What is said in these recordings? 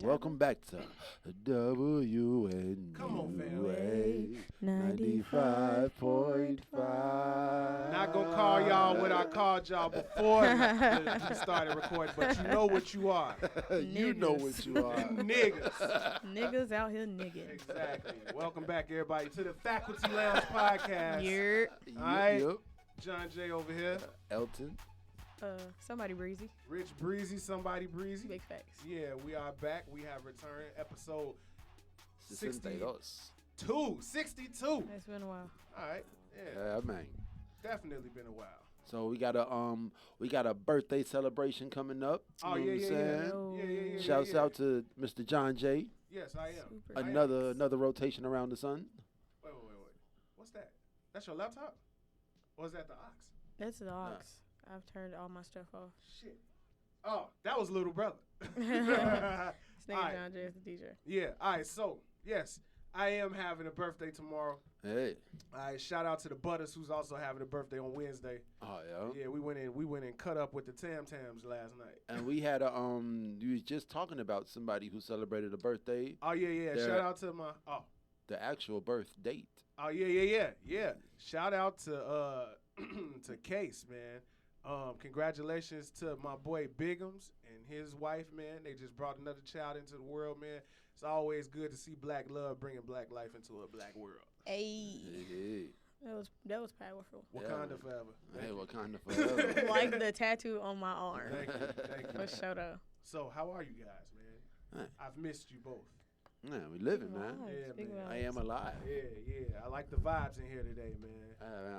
Welcome back to WNUA Come on, fam. 95.5. Not gonna call y'all what I called y'all before we started recording, but you know what you are. You know what you are. Niggas. Niggas out here nigging. Exactly. Welcome back, everybody, to the Faculty Lounge podcast. You're All right. Yep. John J over here. Elton. somebody breezy. Rich Breezy, somebody Breezy. Big facts. Yeah, we are back. We have returned. Episode 62. 62. It's been a while. All right. Yeah. Yeah, man. Definitely been a while. So we got a birthday celebration coming up. Oh, You know yeah, what I'm yeah, saying? yeah. Shouts out to Mr. John J. Yes, I am. Super. Another rotation around the sun. Wait. What's that? That's your laptop? Or is that the aux? That's the aux. I've turned all my stuff off. Shit. Oh, that was little brother. This nigga Alright. John J is the DJ. Yeah. All right. So, yes, I am having a birthday tomorrow. Hey. All right. Shout out to the Butters, who's also having a birthday on Wednesday. Oh yeah. Yeah, we went in cut up with the Tam Tams last night. And we had you was just talking about somebody who celebrated a birthday, Oh yeah. There- Shout out to my the actual birth date. Oh yeah. Shout out to to Case, man. Congratulations to my boy Bigums and his wife, man. They just brought another child into the world, man. It's always good to see black love bringing black life into a black world. Hey. Hey. That was powerful. Wakanda forever. Hey, Thank what you. kind of forever? Like the tattoo on my arm. Thank you. For sure though. So, how are you guys, man? Hey. I've missed you both. Man, we living, man. Vibes, Yeah, big man. I vibes. am alive. Yeah. I like the vibes in here today, man.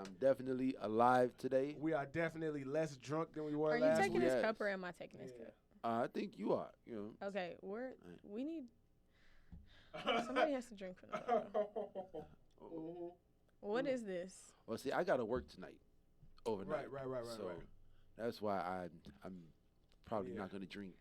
I'm definitely alive today. We are definitely less drunk than we were Are you last taking week. this Yes. cup or am I taking this Yeah. cup? I think you are. You know. Okay, we need somebody has to drink from that. Mhm. What is this? Well, see, I got to work tonight, overnight. Right. So right. that's why I'm probably Yeah. not going to drink.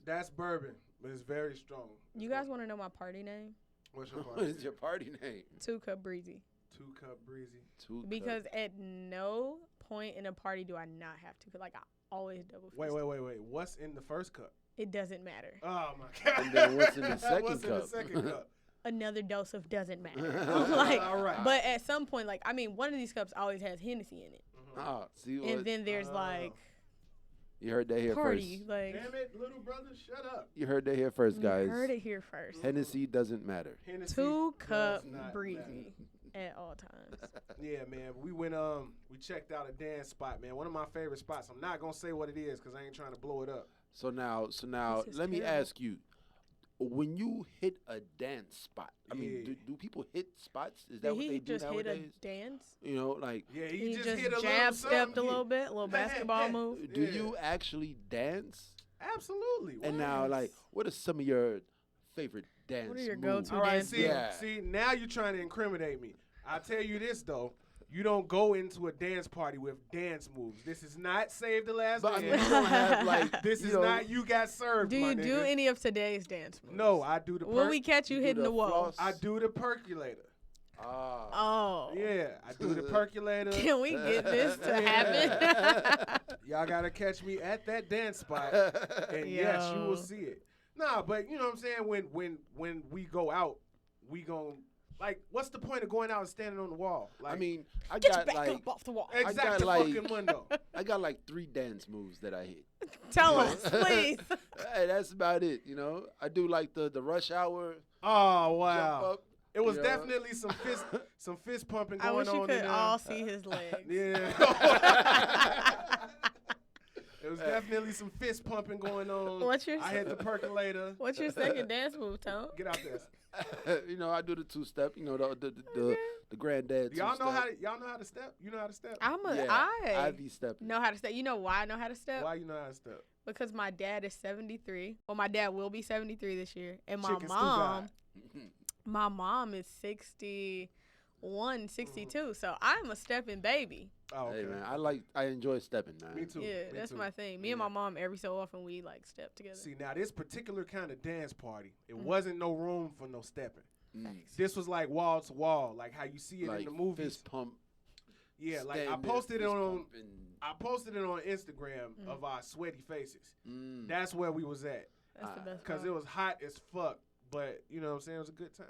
That's bourbon, but it's very strong. You guys want to know my party name? What's your What party? is your party name? 2 Cup Breezy. 2 Cup Breezy. Two Because Cup. at no point in a party do I not have to. 'Cause, like, I always double fist. Wait. What's in the first cup? It doesn't matter. Oh my god. And then what's in the second What's in the cup? second cup? Another dose of doesn't matter. Like, All right. but at some point, like, I mean, one of these cups always has Hennessy in it. Ah, see what? And then there's, like, You heard that here party. first. Like, Damn it, little brother, shut up. You heard that here first, you guys. heard it here first. Hennessy doesn't matter. Hennessy 2 Cup does not Breezy at all times. matter. Yeah, man. We went we checked out a dance spot, man. One of my favorite spots. I'm not gonna say what it is because I ain't trying to blow it up. So now, This is let me terrible. ask you: when you hit a dance spot, I mean, Yeah. do people hit spots? Is that Did what they he do just hit nowadays? a dance? You know, like, Yeah, He just hit a jab little stepped a little something. bit, a little basketball move. do Yeah. you actually dance? Absolutely. And now, like, what are some of your favorite dance What are your moves? go-to All right, dance see, Yeah. see, now you're trying to incriminate me. I'll tell you this though. You don't go into a dance party with dance moves. This is not Save the Last But I mean, Dance. you don't have like This you is know, not You Got Served. Do my you do nigga. any of today's dance moves? No, I do the Will we catch you do hitting the wall? floss. I do the percolator. Ah. Oh. Yeah, I do the percolator. Can we get this to Yeah. happen? Y'all gotta catch me at that dance spot, and yes, you Yo. will see it. Nah, but you know what I'm saying. When we go out, we gon' like. What's the point of going out and standing on the wall? Like, I mean, I Get your got back like up off the wall. exact like- fucking mundo. I got like 3 dance moves that I hit. Tell us, please. Hey, that's about it. You know, I do like the rush hour. Oh Jump wow! up. It was you know. definitely some fist pumping I going wish you on could in there. all see his legs. Yeah. It was definitely some fist pumping going on. What's your I had the percolator. What's your second dance move, Tone? Get out there. You know, I do the 2-step. You know, the granddad. Y'all know 2-step. y'all know how to step? You know how to step? Yeah, I be stepping. know how to step. You know why I know how to step? Why you know how to step? Because my dad is 73. Well, my dad will be 73 this year, and my Chicken stew mom, guy. my mom is 61, 62. So I'm a stepping baby. Oh, okay. Hey man, I enjoy stepping, man. Me too. Yeah, me that's too. my thing. Me and my mom, every so often, we like step together. See, now this particular kind of dance party, it Mm. wasn't no room for no stepping. Mm. This was like wall to wall, like how you see it Like in the movies. fist pump. Yeah, like I stand there, posted it fist on pump, and- Instagram of our sweaty faces. Mm. That's where we was at. That's the best. Because it was hot as fuck. But, you know what I'm saying? It was a good time.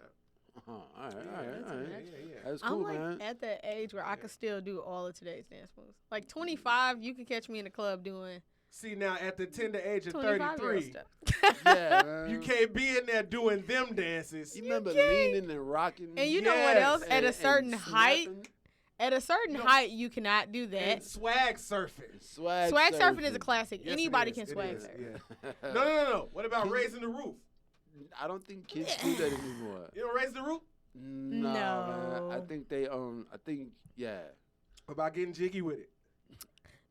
All right. Yeah. That's I'm cool, like man. at that age where I could still do all of today's dance moves. Like 25, you can catch me in the club doing See, now at the tender age of 25-year-old 33, stuff. Yeah, man. you can't be in there doing them dances. You remember can't. leaning and rocking? And you know what else? and- At a and certain height, snapping? at a certain You know- height, you cannot do And that. swag surfing. Swag Surfing is a classic. Yes, it Anybody is, can it swag is, surf. yeah. No. What about raising the roof? I don't think kids do that anymore. You don't raise the roof? No, man. I No. think they yeah. What about getting jiggy with it?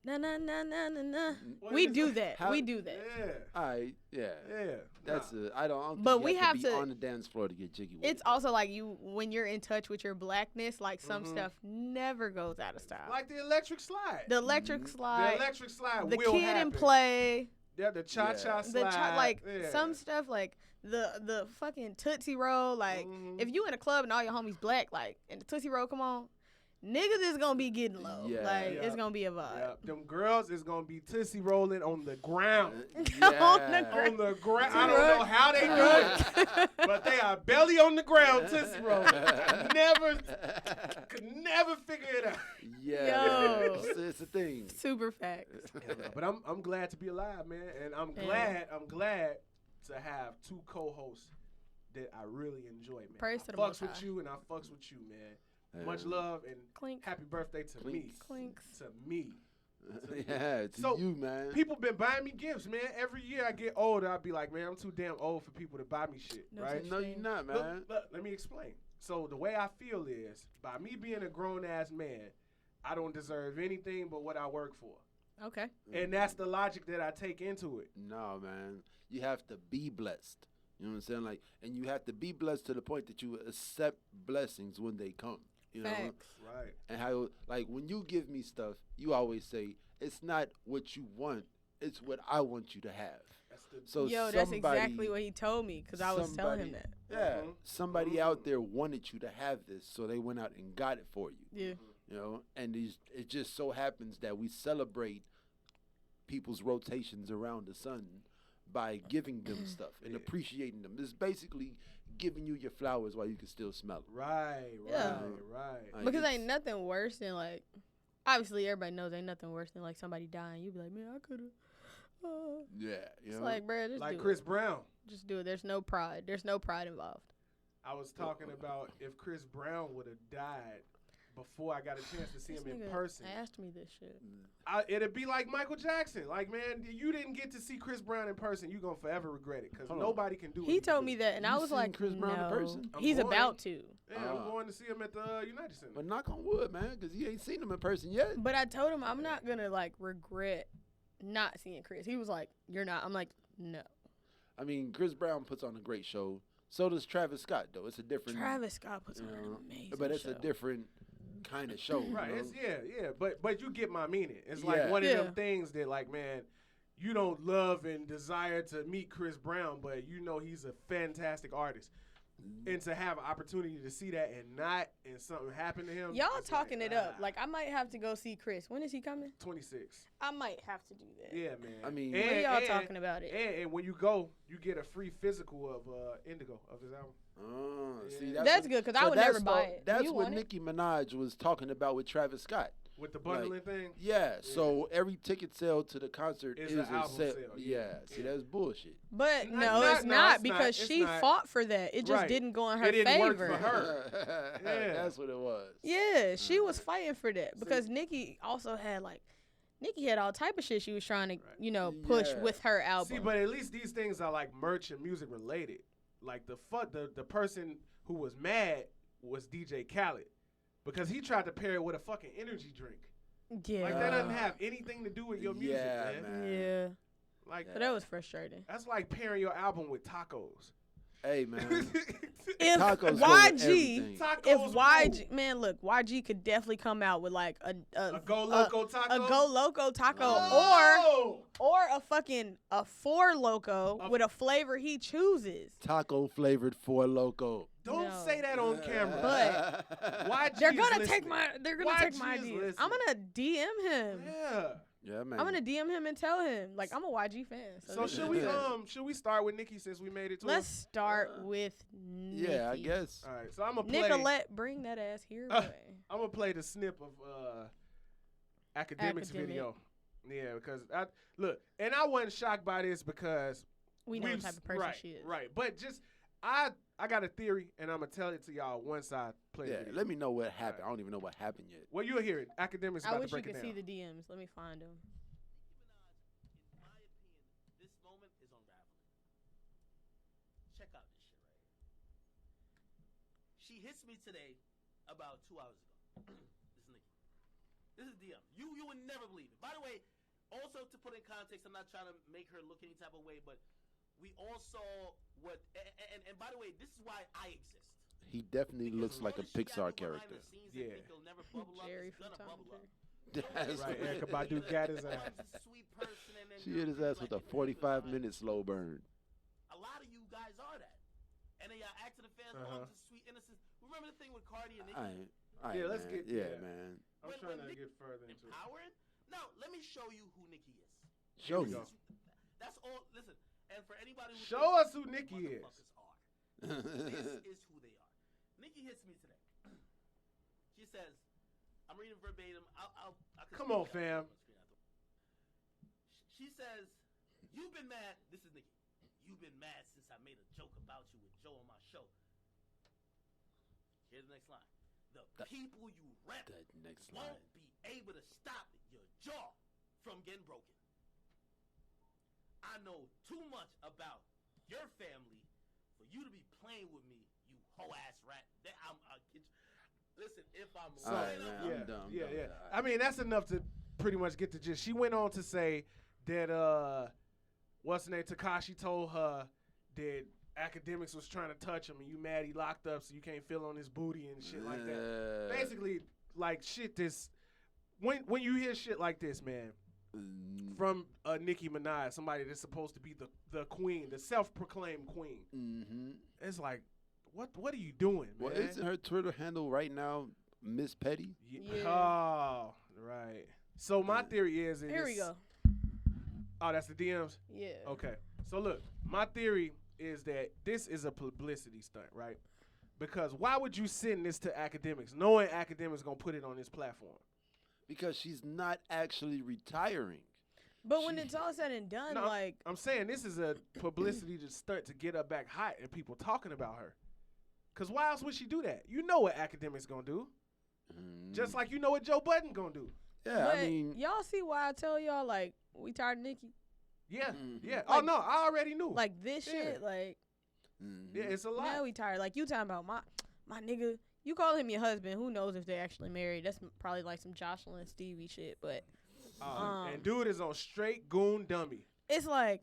Na na na na na na. What We is do it? that. How- We do that. Yeah. All right, yeah. That's Nah. it. I don't think But you we have to have be to- on the dance floor to get jiggy with It's it. also like you when you're in touch with your blackness. Like some Mhm. stuff never goes out of style. Like the electric slide. The electric Mhm. slide, The electric slide the will kid happen. and play, Yeah, the cha-cha Yeah. slide. like some stuff like the fucking Tootsie Roll. Like Mhm. if you in a club and all your homies black, like and the Tootsie Roll come on, niggas is gonna be getting low. Yeah. Like Yeah. it's gonna be a vibe. Yeah, them girls is gonna be tootsie rolling on the ground. On the Yeah. ground. On the ground. To I don't rock. know how they do it, but they are belly on the ground tootsie rolling. Could never figure it out. Yeah, Yo. it's a thing. Super facts. But I'm glad to be alive, man, and I'm Yeah. glad to have two co-hosts that I really enjoy, man. Praise I to the fucks Most with High. you, and I fucks with you, man. Yeah. Much love and Clink. happy birthday to Clinks. Clinks. me. To me. Yeah, to So, you, man. People been buying me gifts, man. Every year I get older, I be like, man, I'm too damn old for people to buy me shit, No right? such No, you're not, Look, man. let me explain. So the way I feel is, by me being a grown ass man, I don't deserve anything but what I work for, Okay. and that's the logic that I take into it. No, man. You have to be blessed. You know what I'm saying? Like, and you have to be blessed to the point that you accept blessings when they come. You know, Facts. Right. and how like when you give me stuff, you always say it's not what you want, it's what I want you to have. That's the So Yo, that's somebody- exactly what he told me because I was telling him somebody- that. Yeah, Mhm. somebody Mhm. out there wanted you to have this, so they went out and got it for you. Yeah. You know, and it just so happens that we celebrate people's rotations around the sun by giving them stuff and Yeah. appreciating them. It's basically giving you your flowers while you can still smell them. right, Yeah. right. Like, Because ain't it's- nothing worse than like, obviously everybody knows ain't nothing worse than like somebody dying. You be like, man, I could have. Yeah, you It's know. like, bro, just Like do Chris it. Brown. Just do it. There's no pride. There's no pride involved. I was talking about if Chris Brown would have died before I got a chance to see This him in nigga person. asked me this shit. It'd be like Michael Jackson. Like, man, you didn't get to see Chris Brown in person. You're going to forever regret it because Hold on. nobody can do what He told did. me that, and You I was seen like, Chris Brown in no. person? I'm He's going. about to. Yeah, I'm Ah. going to see him at the United Center. But knock on wood, man, because you ain't seen him in person yet. But I told him I'm not gonna like regret not seeing Chris. He was like, "You're not." I'm like, "No." I mean, Chris Brown puts on a great show. So does Travis Scott, though. It's a different. Travis Scott puts you on know, an amazing but it's show. a different kind of show. Right, You know? it's yeah, but you get my meaning. It's like Yeah. one of Yeah. them things that like, man, you don't love and desire to meet Chris Brown, but you know he's a fantastic artist. And to have an opportunity to see that and something happen to him. Y'all it's talking like, it up. ah, Like I might have to go see Chris. When is he coming? 26. I might have to do that. Yeah, man. I mean- When y'all talking about it? And when you go, you get a free physical of Indigo of his album. Oh, see, Yeah. That's what- good because I so would that's never buy it. That's you what want it? Nicki Minaj was talking about with Travis Scott. With the bundling thing. Yeah, so every ticket sale to the concert Is is an a album set. sale, Yeah, yeah. see, Yeah. that's bullshit. But Not- no, not- it's no, not it's because not. she It's not. fought for that. It just Right. didn't go in her It didn't work favor. for her. Yeah. That's what it was. Yeah, she was fighting for that because Nicki also had like, Nicki had all type of shit she was trying to, Right. push Yeah. with her album. See, but at least these things are like merch and music related. Like the person who was mad was DJ Khaled because he tried to pair it with a fucking energy drink. yeah, Like that doesn't have anything to do with your music, Yeah, man. man. yeah. Like So that was frustrating. that's like pairing your album with tacos. Hey, man. If Tacos go with YG, everything. Tacos if rule. YG, man, look, YG could definitely come out with like a Go Loco taco, a Go Loco taco, Oh! or a fucking a Four Loco A- with a flavor he chooses. Taco flavored Four Loco. Don't No. say that on camera. But YG They're is gonna listening. take my YG ideas. is I'm listening. gonna DM him. Yeah. Yeah, man. I'm gonna DM him and tell him. Like, I'm a YG fan. So should we start with Nikki since we made it to Let's her? start with Nikki. Yeah, I guess. All right, so I'm gonna play. Nicolette, bring that ass here, boy. I'm gonna play the snip of Academics video. Yeah, because I wasn't shocked by this because we know what type of person she is. Right, but just I got a theory and I'm gonna tell it to y'all once I play the video. Let me know what happened. I don't even know what happened yet. Well, you'll hear it. Academics I about wish to break you it could down. see the DMs. Let me find them. In my opinion, this moment is unraveling. Check out this shit right here. She hits me today about 2 hours ago. This is Nikki. This is DM. You would never believe it. By the way, also to put in context, I'm not trying to make her look any type of way, but we all saw what. And by the way, this is why I exist. He definitely looks like a Pixar character. Yeah. Jerry from Tom and Jerry. That's Right, Erykah Badu got his ass. She hit his ass with a 45-minute slow burn. A lot of you guys are that. And then y'all act to the fans, oh, just sweet innocence. Remember the thing with Cardi and Nicki? Yeah, let's get man. I'm trying to get further into it. Empowering? No, let me show you who Nicki is. Show me. That's all. Listen, and for anybody who Show us who Nicki is. This is who they are. Nicki hits me today. She says, I'm reading verbatim. Come on, fam. She says, you've been mad. This is Nicki. You've been mad since I made a joke about you with Joe on my show. Here's the next line. The people you rep won't be able to stop your jaw from getting broken. I know too much about your family for you to be playing with me, you hoe-ass rat. Listen, if I'm Alright, lying, man, I'm dumb. Yeah. I mean, that's enough to pretty much get the gist. She went on to say that what's the name? Tekashi told her that Academics was trying to touch him, and you mad he locked up, so you can't feel on his booty and shit like that. Basically, like shit. This when you hear shit like this, man, from Nicki Minaj, somebody that's supposed to be the queen, the self-proclaimed queen. Mm-hmm. It's like, what are you doing, man? Well, isn't her Twitter handle right now Miss Petty? Yeah. Oh, right. So my theory is Here we go. Oh, that's the DMs? Yeah. Okay. So look, my theory is that this is a publicity stunt, right? Because why would you send this to Academics, knowing Academics gonna put it on this platform? Because she's not actually retiring. But when it's all said and done, No, like, I'm saying this is a publicity stunt to get her back hot and people talking about her. Cause why else would she do that? You know what Academics gonna do, just like you know what Joe Budden gonna do. Yeah, but I mean, y'all see why I tell y'all, like, we tired of Nicki? Yeah, yeah. Like, oh no, I already knew. Like this shit, like, yeah, it's a lot. now we tired. Like, you talking about my nigga. You call him your husband. Who knows if they actually married? That's probably like some Jocelyn Stevie shit. But and dude is on straight goon dummy. it's like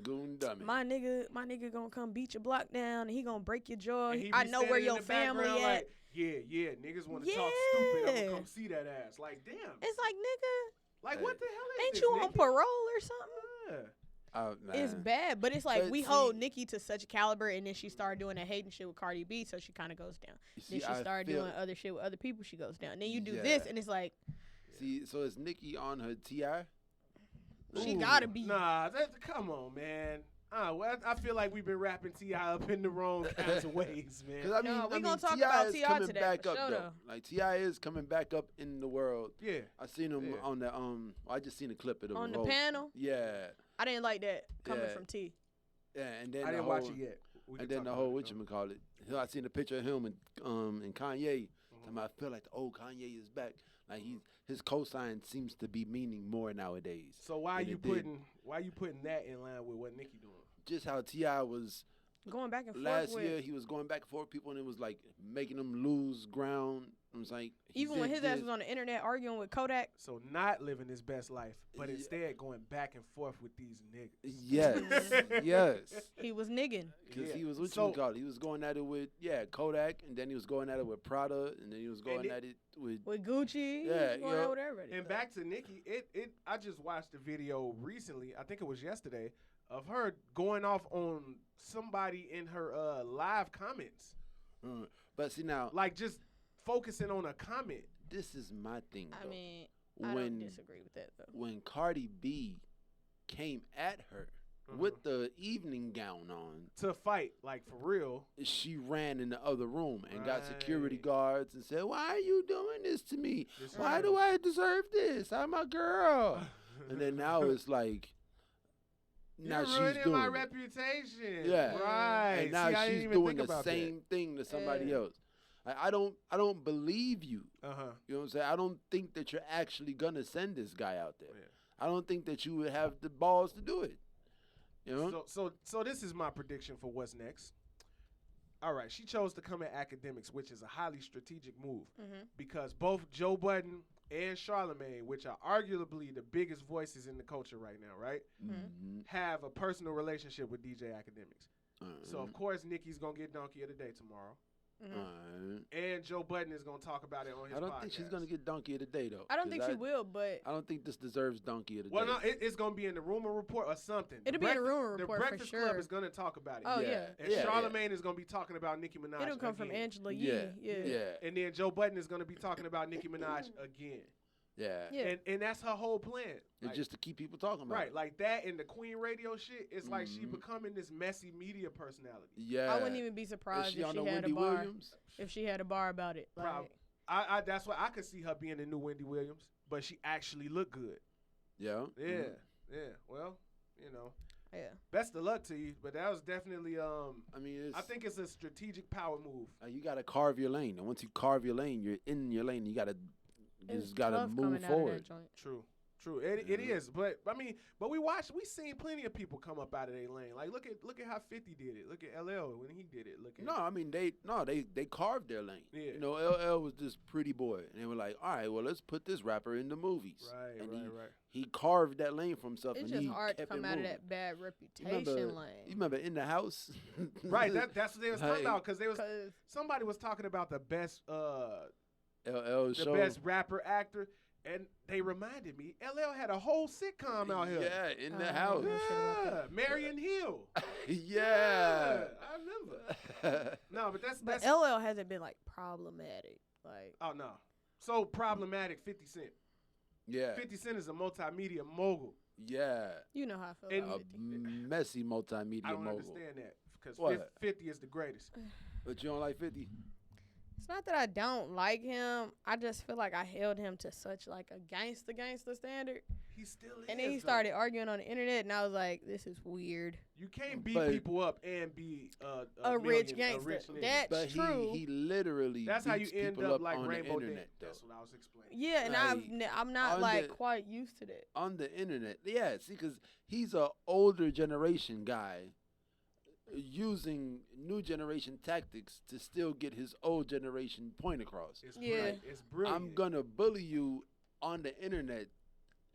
goon dummy. my nigga gonna come beat your block down and he gonna break your jaw. And he I be know standing where in your the family background at. like, yeah, niggas want to talk stupid. I'm gonna come see that ass. Like, damn. It's like, nigga, Like, what the hell is ain't this, you on Nicki? parole or something? Yeah. It's bad, but it's like But we see- hold Nicki to such a caliber, and then she started doing that hating shit with Cardi B, so she kind of goes down. Then she started doing other shit with other people, she goes down. Then you do this, and it's like, See, so is Nicki on her T.I.? she gotta be. Nah, come on, man. Well, I feel like we've been wrapping T.I. up in the wrong kinds of ways, man. Because I mean, No, we gonna talk T.I. about is T.I. coming today, back for up sure, though. though. Like T.I. is coming back up in the world. Yeah. I seen him on the I just seen a clip of the On the roast. panel? Yeah, I didn't like that coming Yeah. from T. yeah, and then I didn't watch it yet. And then the whole whatchamacallit. I seen a picture of him and Kanye. I feel like the old Kanye is back. Like his cosign seems to be meaning more nowadays. So why than you it did. putting that in line with what Nicki doing? Just how T.I. was Going back and forth last with. year, he was going back and forth with people, and it was like making them lose ground. It was like Even when his ass was on the internet arguing with Kodak. So not living his best life, but Yeah. instead going back and forth with these niggas. Yes, yes. He was nigging. Because Yeah. he was So- He was going at it with Kodak, and then he was going at it with Prada, and then he was going at it with With Gucci. Yeah, He was going out with everybody. And back to Nicki, I just watched a video recently, I think it was yesterday, of her going off on somebody in her live comments. But see now, Like just focusing on a comment. this is my thing. I Though. mean, I don't disagree with that though. When Cardi B came at her with the evening gown on to fight, like for real, she ran in the other room and got security guards and said, "Why are you doing this to me? Why do I deserve this? I'm a girl." And then now it's like, now she's doing my it. reputation. Yeah, right. And now she's doing the same thing to somebody else. I don't believe you. You know what I'm saying? I don't think that you're actually gonna send this guy out there. I don't think that you would have the balls to do it. You know? So this is my prediction for what's next. All right, she chose to come at academics, which is a highly strategic move because both Joe Budden and Charlemagne, which are arguably the biggest voices in the culture right now, right, have a personal relationship with DJ Academics. So of course Nikki's gonna get Donkey of the Day tomorrow. And Joe Budden is going to talk about it on his podcast. I don't think she's going to get Donkey of the Day, though. I don't think she will, but... I don't think this deserves Donkey of the Day. Well, no, it's going to be in the Rumor Report or something. It'll be in the Rumor Report, for sure. The Breakfast Club is going to talk about it. Oh, yeah. And Charlemagne is going to be talking about Nicki Minaj It'll come from Angela Yee. Yeah. And then Joe Budden is going to be talking about Nicki Minaj again. Yeah. And that's her whole plan. It's just to keep people talking about it. Right, like that and the Queen Radio shit, it's like she becoming this messy media personality. Yeah. I wouldn't even be surprised if she had a bar. If she had a bar about it. Like, that's why I could see her being the new Wendy Williams, but she actually looked good. Yeah. Yeah. Yeah. Well, you know. Yeah. Best of luck to you, but that was definitely I think it's a strategic power move. You got to carve your lane. And once you carve your lane, you're in your lane. You just got to move forward. True. It is, but we seen plenty of people come up out of their lane. Like look at how 50 did it. Look at LL when he did it. They carved their lane. Yeah. You know, LL was this pretty boy, and they were like, all right, well, let's put this rapper in the movies. Right. He carved that lane for himself. It's and just hard to come out of that bad reputation lane. You remember In the House? Right. That's what they was talking about because somebody was talking about the best LL show. The best rapper actor. And they reminded me, LL had a whole sitcom out here. Yeah, In the House. Yeah, Marion Hill. Yeah. I remember. No, but that's LL hasn't been like problematic. Like oh no. So problematic 50 Cent. Yeah. 50 Cent is a multimedia mogul. Yeah. You know how I feel about 50. Messy multimedia mogul. I don't understand that because 50 is the greatest. But you don't like 50? It's not that I don't like him. I just feel like I held him to such like a gangster standard. He still is. And then he started arguing on the internet, and I was like, "This is weird." You can't beat people up and be a rich gangster. That's true. He literally. That's how you end up like on Rainbow the internet. That's what I was explaining. Yeah, and I'm not like quite used to that on the internet. Yeah, see, because he's an older generation guy. Using new generation tactics to still get his old generation point across. It's brilliant. I'm gonna bully you on the internet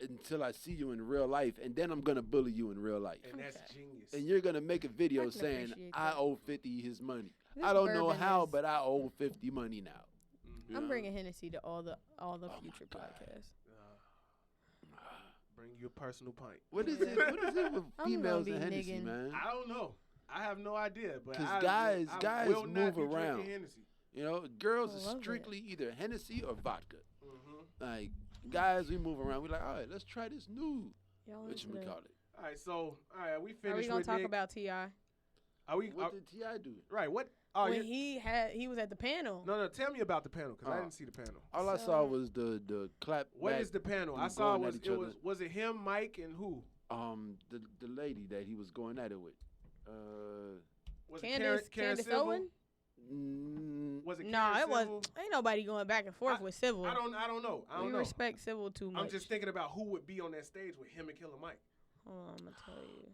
until I see you in real life, and then I'm gonna bully you in real life. And that's genius. And you're gonna make a video saying I owe 50 his money. I don't know how, but I owe 50 money now. Mm-hmm. I'm bringing Hennessy to all the future podcasts. Bring you a personal pint. What is it? What is it with females and Hennessy, man? I don't know. I have no idea, but guys will move not be around. Hennessy. You know, girls are strictly either Hennessy or vodka. Like guys, we move around. We're like, all right, let's try this new. What you call it? All right, we finished. Are we gonna talk Nick. about T.I.? What did T.I. do? Right. What? When he was at the panel. No. Tell me about the panel because I didn't see the panel. All I saw was the clap. What is the panel? I saw was it him, Mike, and who? The lady that he was going at it with. Was Candace Owen? Was it? No, it was. Ain't nobody going back and forth with Civil. I don't know. I don't know. Respect Civil too much. I'm just thinking about who would be on that stage with him and Killer Mike. Hold on, I'm gonna tell you.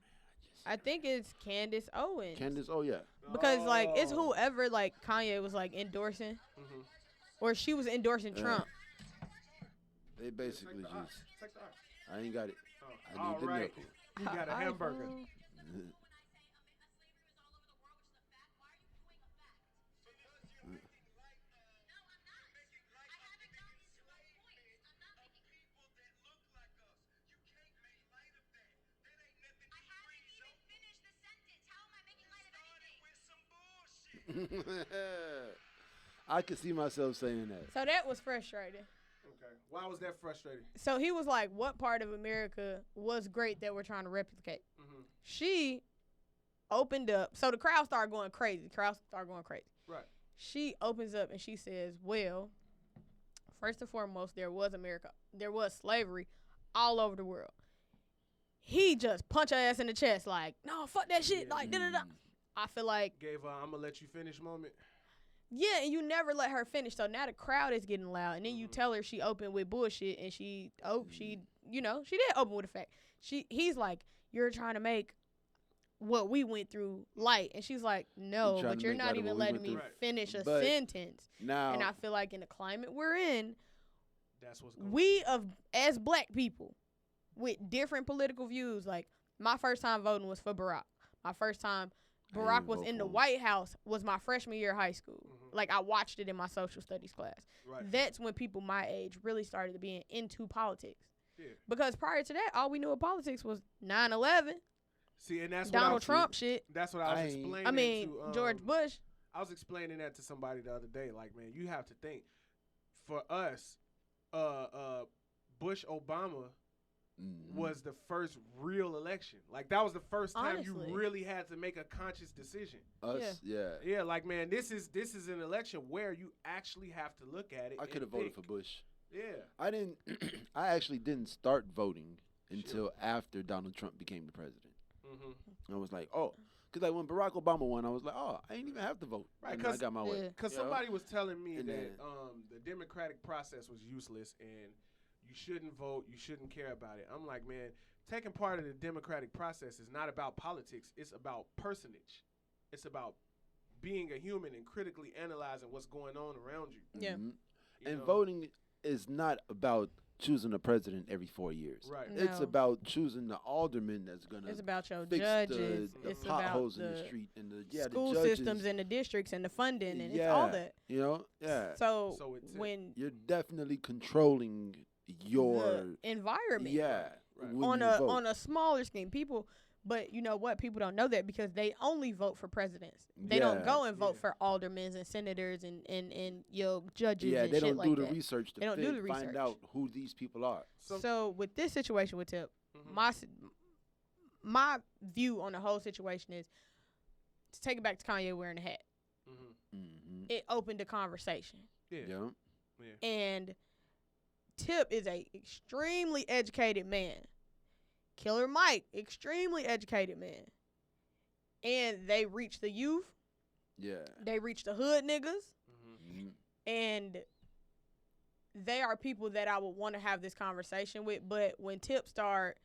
I think it's Candace Owens. Because like it's whoever like Kanye was like endorsing, or she was endorsing Trump. They basically just. I ain't got it. I need the nipple. You got a hamburger. I could see myself saying that. So that was fresh right there. Okay. Why was that frustrating? So he was like, what part of America was great that we're trying to replicate? Mm-hmm. She opened up. So the crowd started going crazy. Right. She opens up and she says, well, first and foremost, there was America. There was slavery all over the world. He just punched her ass in the chest like, no, fuck that shit. Yeah. Like, da-da-da. I feel like. Gave her I'm going to let you finish moment. Yeah, and you never let her finish. So now the crowd is getting loud. And then you tell her she opened with bullshit. And she did open with a fact. He's like, you're trying to make what we went through light. And she's like, no, but you're not even letting me finish a sentence. Now, and I feel like in the climate we're in, that's what's going on. As black people with different political views, like my first time voting was for Barack. My first time Barack was in the White House was my freshman year of high school. Mm-hmm. Like I watched it in my social studies class. Right. That's when people my age really started being into politics. Yeah. Because prior to that, all we knew of politics was 9/11. See, and that's Donald Trump shit. That's what I was explaining. George Bush. I was explaining that to somebody the other day. Like, man, you have to think. For us, Bush Obama was the first real election. Like, that was the first time you really had to make a conscious decision. Yeah. Like, man, this is an election where you actually have to look at it. I could have voted for Bush. Yeah. I actually didn't start voting until after Donald Trump became the president. Mm-hmm. I was like, oh, because like when Barack Obama won, I was like, oh, I didn't even have to vote. Right, because I got my way. Because somebody was telling me that the democratic process was useless and you shouldn't vote, you shouldn't care about it. I'm like, man, taking part of the democratic process is not about politics. It's about personage. It's about being a human and critically analyzing what's going on around you. Yeah. Mm-hmm. And voting is not about choosing a president every 4 years. Right. No. It's about choosing the alderman that's going to It's about your fix judges. the it's potholes about in the street and the school the judges. systems and the districts and the funding and it's all that. You know? Yeah. So when you're definitely controlling your environment. Yeah. Right. On a smaller scheme. People, but you know what? People don't know that because they only vote for presidents. They don't go and vote for aldermen and senators and your judges and shit like that. They don't do the research to find out who these people are. So with this situation with Tip, my view on the whole situation is to take it back to Kanye wearing a hat. Mm-hmm. It opened a conversation. Yeah. And Tip is a extremely educated man. Killer Mike, extremely educated man. And they reach the youth. Yeah. They reach the hood niggas. Mm-hmm. And they are people that I would want to have this conversation with. But when Tip start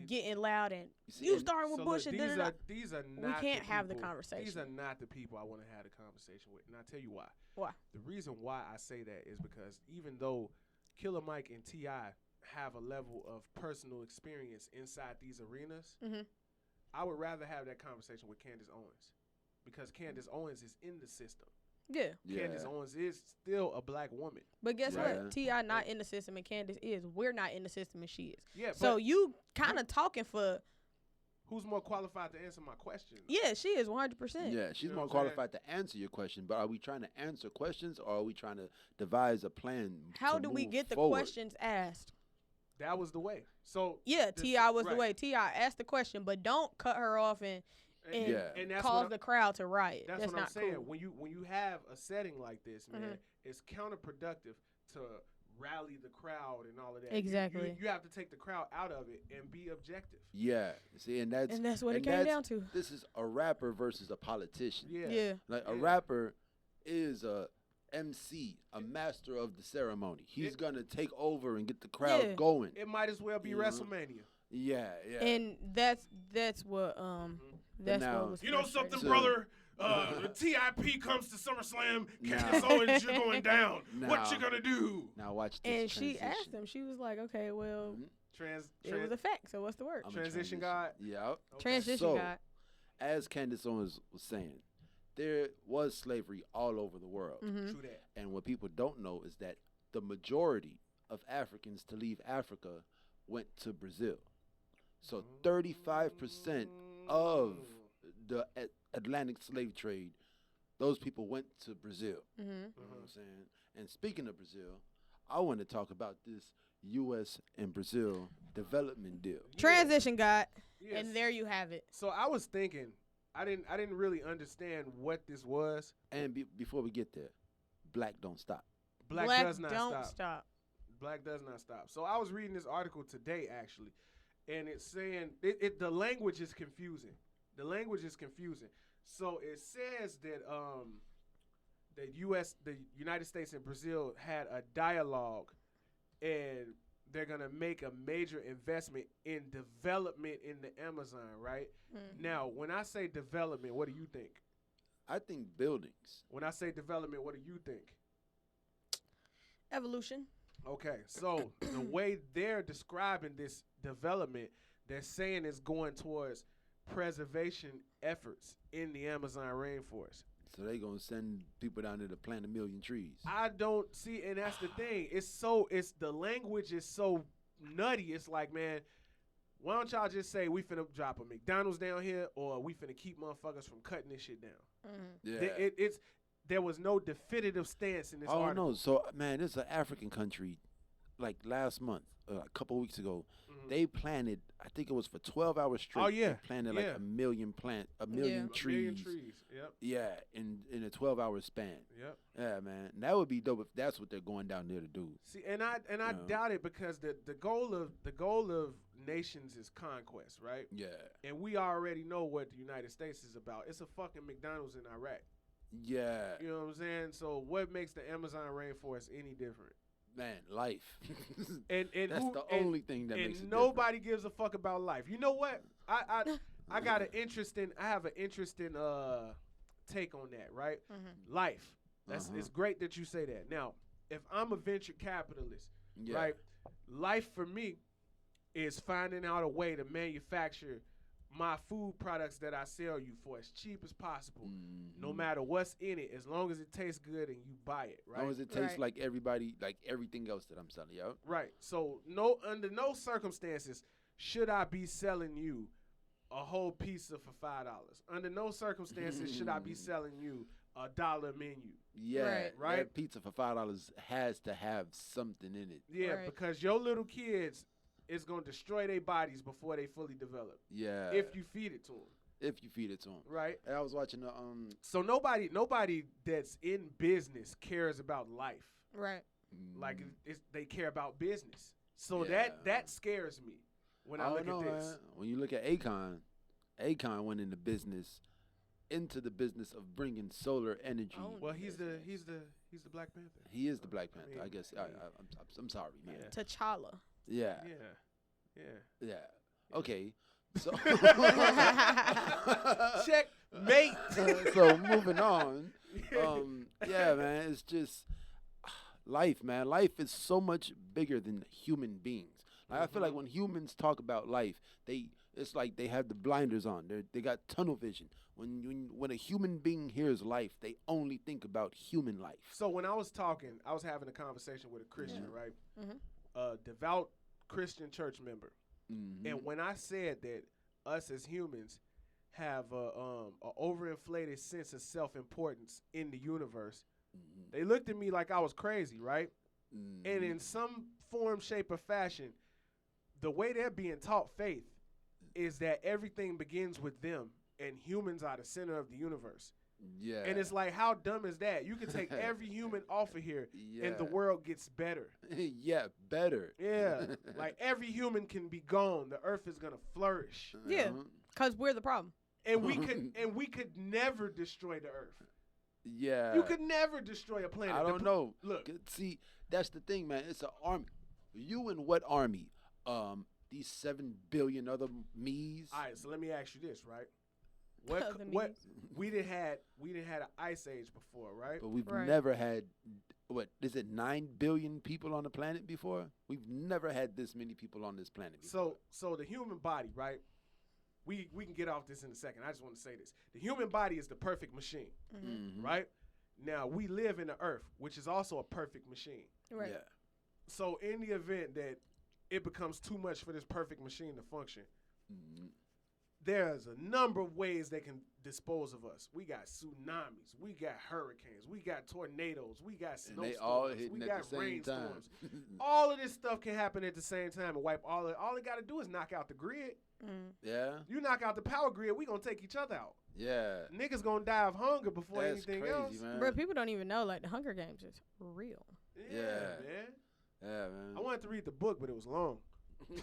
getting loud and you starting with Bush and these are not we can't have the conversation. These are not the people I want to have the conversation with. And I'll tell you why. Why? The reason why I say that is because even though Killer Mike and T.I. have a level of personal experience inside these arenas, I would rather have that conversation with Candace Owens because Candace Owens is in the system. Yeah. Candace Owens is still a black woman. But guess what? T.I. not in the system and Candace is. We're not in the system and she is. Yeah. So you kind of talking for who's more qualified to answer my question? Yeah, she is 100%. Yeah, she's more qualified to answer your question. But are we trying to answer questions or are we trying to devise a plan? How do we get the questions asked? That was the way. So T.I. was the way. T.I. asked the question, but don't cut her off and cause the crowd to riot. That's what not I'm saying. Cool. When you have a setting like this, man, it's counterproductive to rally the crowd and all of that. Exactly. You have to take the crowd out of it and be objective. Yeah. See, and that's what it came down to. This is a rapper versus a politician. Yeah. Like a rapper is a MC, a master of the ceremony. He's gonna take over and get the crowd going. It might as well be WrestleMania. Yeah. And that's what that's what was. You know something, brother? The TIP comes to SummerSlam. Candace Owens, you're going down. What you gonna do? Now watch this. And she asked him. She was like, "Okay, well, it was a fact. So what's the word? Transition God. Yeah. Transition God. As Candace Owens was saying, there was slavery all over the world. True that. And what people don't know is that the majority of Africans to leave Africa went to Brazil. So 35% of the Atlantic slave trade, those people went to Brazil. You know what I'm saying? And speaking of Brazil, I want to talk about this U.S. and Brazil development deal. Transition God. Yes. And there you have it. So I was thinking, I didn't really understand what this was. And before we get there, black don't stop. Black does not don't stop. Black does not stop. So I was reading this article today, actually, and it's saying the language is confusing. The language is confusing. So it says that the United States and Brazil had a dialogue, and they're gonna make a major investment in development in the Amazon, right? Mm-hmm. Now, when I say development, what do you think? I think buildings. When I say development, what do you think? Evolution. Okay, so the way they're describing this development, they're saying it's going towards preservation efforts in the Amazon rainforest. So they gonna send people down there to plant 1 million trees. I don't see, and that's the thing. The language is so nutty. It's like, man, why don't y'all just say we finna drop a McDonald's down here, or we finna keep motherfuckers from cutting this shit down? Mm-hmm. Yeah, there was no definitive stance in this article. No. So, man, this is an African country. Like last month, a couple of weeks ago, they planted, I think it was for 12 hours straight. Oh, yeah. They planted like 1 million trees. A million trees, yep. Yeah, in a 12-hour span. Yep. Yeah, man. And that would be dope if that's what they're going down there to do. See, and I doubt it, because the goal of nations is conquest, right? Yeah. And we already know what the United States is about. It's a fucking McDonald's in Iraq. Yeah. You know what I'm saying? So what makes the Amazon rainforest any different? Man, life. and that's the only thing that makes it different. And nobody different. gives a fuck about life. You know what? I got an interesting. I have an interesting take on that. Right? Mm-hmm. Life. It's great that you say that. Now, if I'm a venture capitalist, right? Life for me is finding out a way to manufacture my food products that I sell you for as cheap as possible, no matter what's in it, as long as it tastes good and you buy it, right? As long as it tastes like everybody, like everything else that I'm selling, yo. Right. So under no circumstances should I be selling you a whole pizza for $5. Under no circumstances should I be selling you a $1 menu. Yeah, right. That pizza for $5 has to have something in it. Yeah, because your little kids is going to destroy their bodies before they fully develop. Yeah. If you feed it to them. If you feed it to them. Right. And I was watching the So nobody that's in business cares about life. Right. Like they care about business. So that scares me when I look at this. Man. When you look at Akon went into the business of bringing solar energy. Well, he's the Black Panther. He is the Black Panther. I guess. I'm sorry, man. T'Challa. Yeah. Okay. So checkmate. So moving on. Yeah, man. It's just life, man. Life is so much bigger than human beings. Like, I feel like when humans talk about life, it's like they have the blinders on. They got tunnel vision. When a human being hears life, they only think about human life. So when I was having a conversation with a Christian, right? Mm-hmm. A devout Christian church member. Mm-hmm. And when I said that us as humans have a overinflated sense of self-importance in the universe, they looked at me like I was crazy, right? Mm-hmm. And in some form, shape, or fashion, the way they're being taught faith is that everything begins with them and humans are the center of the universe. Yeah. And it's like, how dumb is that? You can take every human off of here and the world gets better. Yeah, better. Yeah. Like every human can be gone. The earth is going to flourish. Yeah. Because we're the problem. And we could never destroy the earth. Yeah. You could never destroy a planet. I don't know. Look. See, that's the thing, man. It's an army. You and what army? These 7 billion other me's. All right, so let me ask you this, right? What we didn't had an ice age before, right? But we've never had, what is it, 9 billion people on the planet before? We've never had this many people on this planet before. So the human body, right? We can get off this in a second. I just want to say this. The human body is the perfect machine, right? Now, we live in the earth, which is also a perfect machine. Right. Yeah. So in the event that it becomes too much for this perfect machine to function, there's a number of ways they can dispose of us. We got tsunamis, we got hurricanes, we got tornadoes, we got snowstorms, we got rainstorms. All of this stuff can happen at the same time and wipe all it got to do is knock out the grid. Yeah. You knock out the power grid, we gonna take each other out. Yeah. Niggas gonna die of hunger before anything crazy, else. Man. Bro, people don't even know, like, the Hunger Games is real. Yeah, man. Yeah, man. I wanted to read the book, but it was long.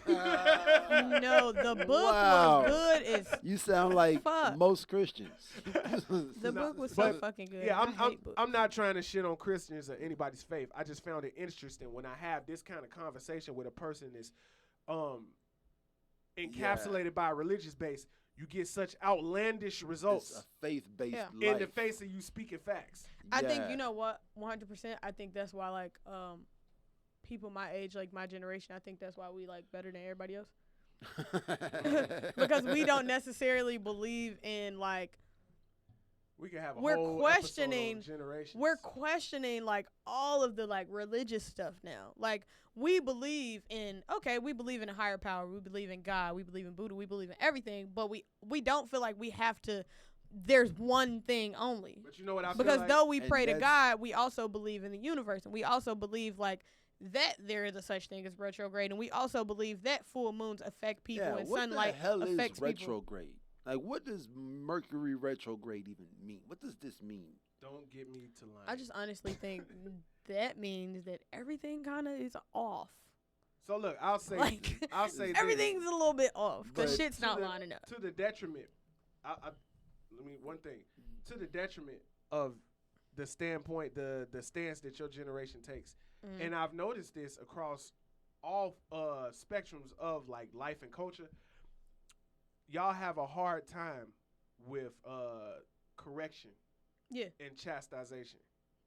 No, the book was good as you sound like most Christians. The book was so fucking good. Yeah, I'm not trying to shit on Christians or anybody's faith. I just found it interesting when I have this kind of conversation with a person that's encapsulated by a religious base. You get such outlandish results. It's a faith-based life. In the face of you speaking facts. I think, you know what, 100%, I think that's why, like, people my age, like my generation, I think that's why we, like, better than everybody else. Because we don't necessarily believe in, like, we can have a whole questioning episode on generations. We're questioning, like, all of the, like, religious stuff now. Like, we believe in a higher power. We believe in God. We believe in Buddha. We believe in everything. But we don't feel like we have to, there's one thing only. But you know what I feel because like? Though we pray to God, we also believe in the universe. And we also believe, like, that there is a such thing as retrograde. And we also believe that full moons affect people and sunlight affects people. What the hell is retrograde? Like, what does Mercury retrograde even mean? What does this mean? Don't get me to line. I just honestly think that means that everything kind of is off. So look, I'll say everything's a little bit off because shit's not lining up. To the detriment, one thing, to the detriment of the standpoint, the stance that your generation takes, and I've noticed this across all spectrums of like life and culture. Y'all have a hard time with correction. Yeah. And chastisation.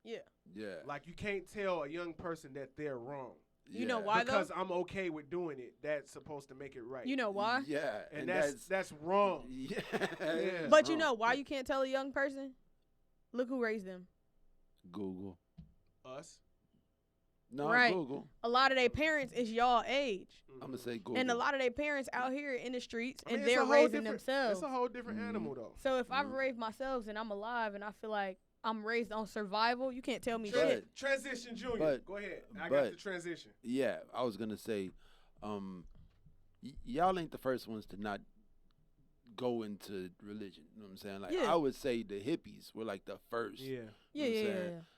Yeah. Yeah. Like you can't tell a young person that they're wrong. You know why because I'm okay with doing it. That's supposed to make it right. You know why? Yeah. And that's wrong. Yeah. But you know why you can't tell a young person? Look who raised them. Google. Us. No, right. Google. A lot of their parents is y'all age. I'm going to say Google. And a lot of their parents out here in the streets, and they're raising themselves. It's a whole different animal, though. So if I've raised myself and I'm alive and I feel like I'm raised on survival, you can't tell me shit. Transition Junior. Go ahead. I got the transition. Yeah, I was going to say, y'all ain't the first ones to not go into religion. You know what I'm saying? Like, I would say the hippies were like the first. Yeah.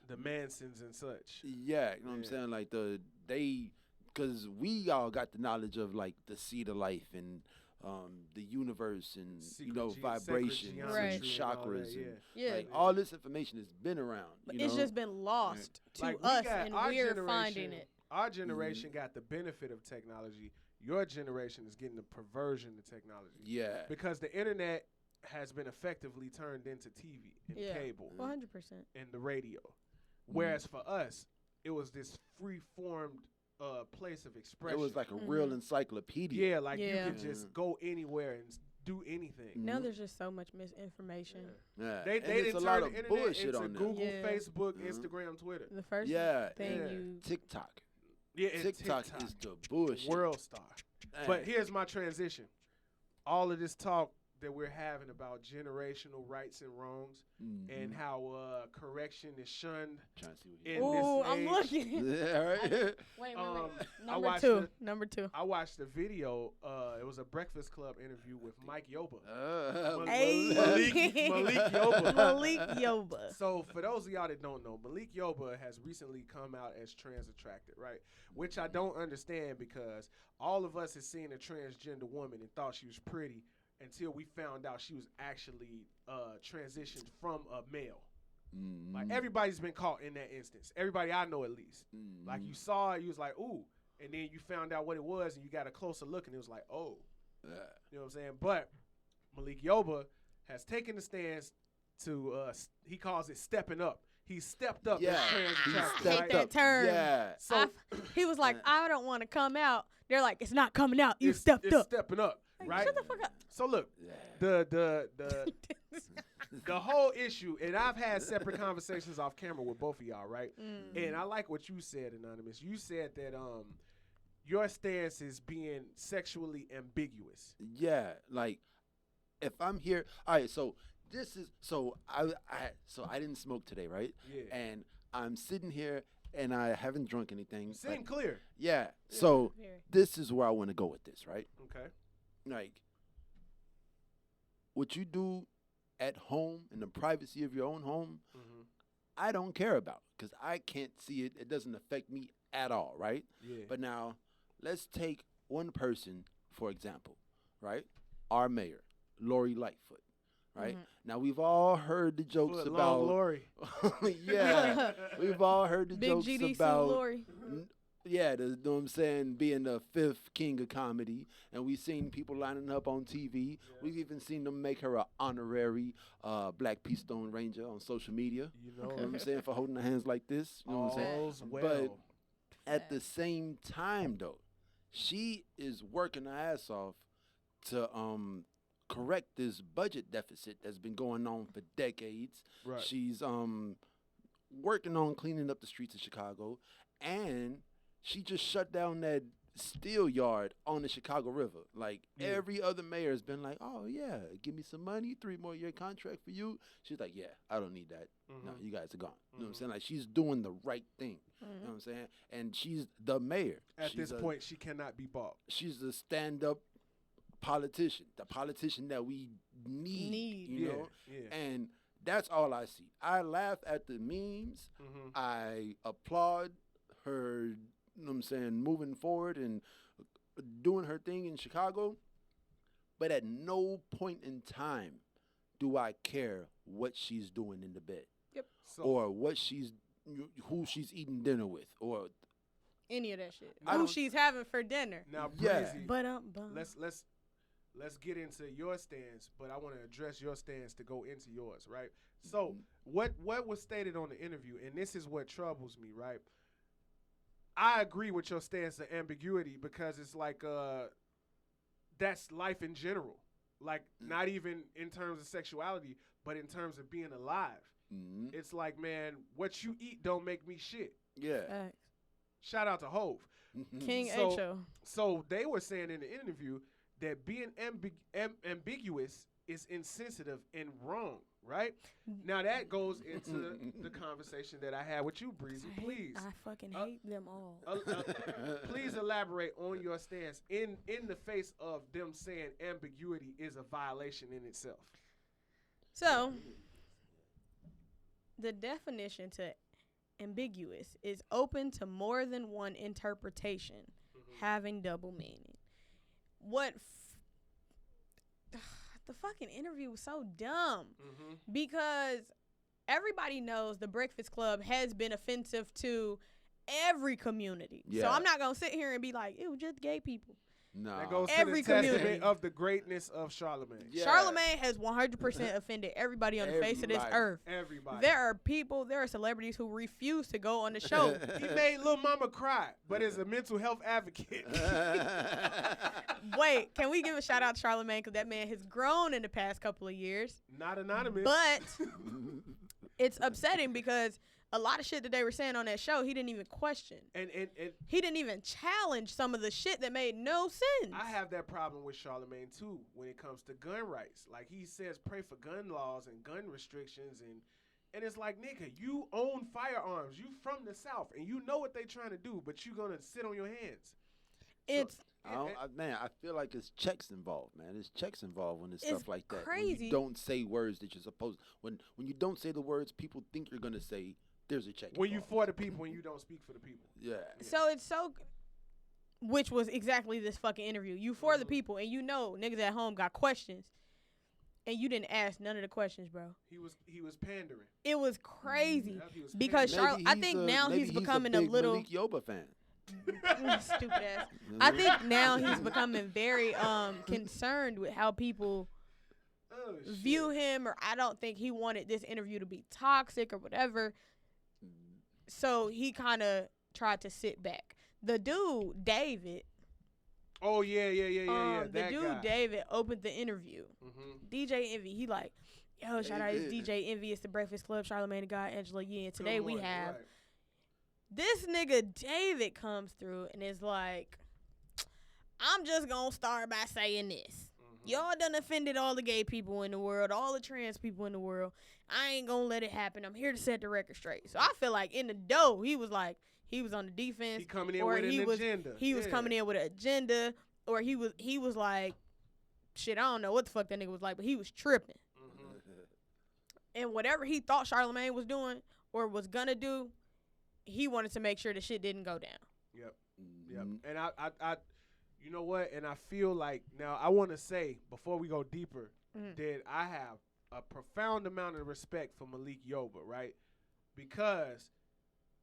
The Mansons and such. Yeah, you know what I'm saying? Like because we all got the knowledge of like the seed of life and the universe and vibrations and chakras and like all this information has been around. It's just been lost to us, and we're finding it. Our generation got the benefit of technology. Your generation is getting the perversion of technology. Yeah, because the internet has been effectively turned into TV and cable, 100%, and the radio. Whereas for us, it was this free-formed place of expression. It was like a real encyclopedia. Yeah, like you could just go anywhere and do anything. Now there's just so much misinformation. Yeah. They didn't turn lot the of internet bullshit into on there. Google, Facebook, Instagram, Twitter. The first thing TikTok. Yeah, TikTok is the bullshit. World star. But here's my transition. All of this talk that we're having about generational rights and wrongs and how correction is shunned. Trying to see what in this I'm looking. Yeah, right. Wait. Number two. I watched the video. It was a Breakfast Club interview with Mike Yoba. Malik Yoba. Malik Yoba. So for those of y'all that don't know, Malik Yoba has recently come out as trans attracted, right? Which I don't understand because all of us has seen a transgender woman and thought she was pretty until we found out she was actually transitioned from a male. Like everybody's been caught in that instance. Everybody I know at least. Like you saw it, you was like, ooh. And then you found out what it was and you got a closer look and it was like, oh. You know what I'm saying? But Malik Yoba has taken the stance to, he calls it stepping up. He stepped up. Yeah, I hate that term. Yeah. So he was like, I don't want to come out. They're like, it's not coming out. You stepped up. Stepping up, right? Shut the fuck up. So look, the whole issue, and I've had separate conversations off camera with both of y'all, right? And I like what you said, Anonymous. You said that your stance is being sexually ambiguous. Yeah, like if I'm here, all right. So this is I didn't smoke today, right? Yeah. And I'm sitting here and I haven't drunk anything. Sitting clear. Yeah. So this is where I want to go with this, right? Okay. Like, what you do at home in the privacy of your own home, I don't care about because I can't see it. It doesn't affect me at all, right? Yeah. But now, let's take one person, for example, right? Our mayor, Lori Lightfoot, right? Now, we've all heard the jokes about Lori. yeah, we've all heard the Big jokes GDC about Lori. yeah, you know what I'm saying, being the fifth king of comedy. And we've seen people lining up on TV. Yeah. We've even seen them make her an honorary Black Peace Stone Ranger on social media. You know what I'm saying, for holding her hands like this. You know what I'm saying? Well. But at the same time, though, she is working her ass off to correct this budget deficit that's been going on for decades. Right. She's working on cleaning up the streets of Chicago, and she just shut down that steel yard on the Chicago River. Like, every other mayor has been like, oh, yeah, give me some money, 3 more year contract for you. She's like, yeah, I don't need that. No, you guys are gone. You know what I'm saying? Like, she's doing the right thing. You know what I'm saying? And she's the mayor. At this point, she cannot be bought. She's a stand-up politician, the politician that we need. You know? Yeah. And that's all I see. I laugh at the memes. I applaud her, you know what I'm saying, moving forward and doing her thing in Chicago. But at no point in time do I care what she's doing in the bed. Yep. Or what who she's eating dinner with, or any of that shit. Who she's having for dinner. Now, Breezy, let's get into your stance, but I want to address your stance to go into yours, right? So what was stated on the interview, and this is what troubles me, right? I agree with your stance of ambiguity because it's like that's life in general. Like, not even in terms of sexuality, but in terms of being alive. It's like, man, what you eat don't make me shit. Yeah. Shout out to Hove. King H.O. So they were saying in the interview that being ambiguous is insensitive and wrong, right? Now that goes into the conversation that I had with you, Breezy. Please. I fucking hate them all. Please elaborate on your stance in the face of them saying ambiguity is a violation in itself. So, the definition to ambiguous is open to more than one interpretation, having double meaning. The fucking interview was so dumb because everybody knows the Breakfast Club has been offensive to every community. Yeah. So I'm not going to sit here and be like, it was just gay people. No. That goes every to the testament of the greatness of Charlamagne. Yeah. Charlamagne has 100% offended everybody on the face of this earth. Everybody. There are celebrities who refuse to go on the show. He made Lil Mama cry, but as a mental health advocate. Wait, can we give a shout out to Charlamagne? Because that man has grown in the past couple of years. Not anonymous. But it's upsetting because a lot of shit that they were saying on that show, he didn't even question. And he didn't even challenge some of the shit that made no sense. I have that problem with Charlamagne, too, when it comes to gun rights. Like, he says pray for gun laws and gun restrictions. And it's like, nigga, you own firearms. You from the South, and you know what they trying to do, but you going to sit on your hands. I feel like it's checks involved, man. There's checks involved when there's stuff like that. Crazy. When you don't say words that you're supposed. When you don't say the words people think you're gonna say, there's a check. When you for the people and you don't speak for the people. Yeah. So it's which was exactly this fucking interview. You for the people, and you know niggas at home got questions, and you didn't ask none of the questions, bro. He was pandering. It was crazy because I think now he's becoming a little Malik Yoba fan. Stupid ass. I think now he's becoming very concerned with how people view him, or I don't think he wanted this interview to be toxic or whatever. So he kind of tried to sit back. The dude, David. Oh, yeah. The dude, guy. David, opened the interview. DJ Envy, he like, yo, shout out to DJ Envy. It's the Breakfast Club, Charlamagne the God, Angela Yee. And today we have this nigga David comes through and is like, I'm just going to start by saying this. Y'all done offended all the gay people in the world, all the trans people in the world. I ain't gonna let it happen. I'm here to set the record straight. So I feel like in the dough, he was on the defense. He coming in with an agenda. He was coming in with an agenda, or he was like, shit, I don't know what the fuck that nigga was like, but he was tripping. And whatever he thought Charlemagne was doing or was gonna do, he wanted to make sure the shit didn't go down. Yep. And I you know what? And I feel like now I want to say before we go deeper that I have a profound amount of respect for Malik Yoba, right? Because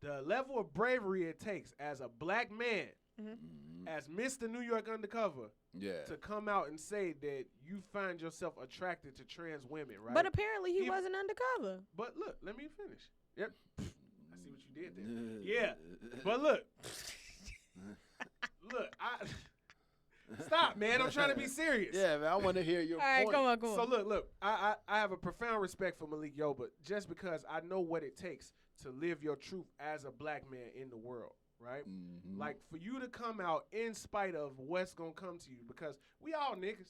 the level of bravery it takes as a black man, as Mr. New York Undercover, to come out and say that you find yourself attracted to trans women, right? But apparently he wasn't undercover. But look, let me finish. Yep. I see what you did there. Yeah. But look. Stop, man. I'm trying to be serious. Yeah, man. I want to hear your point. All right, come on. So look. I have a profound respect for Malik Yoba just because I know what it takes to live your truth as a black man in the world, right? Like for you to come out in spite of what's gonna come to you, because we all niggas.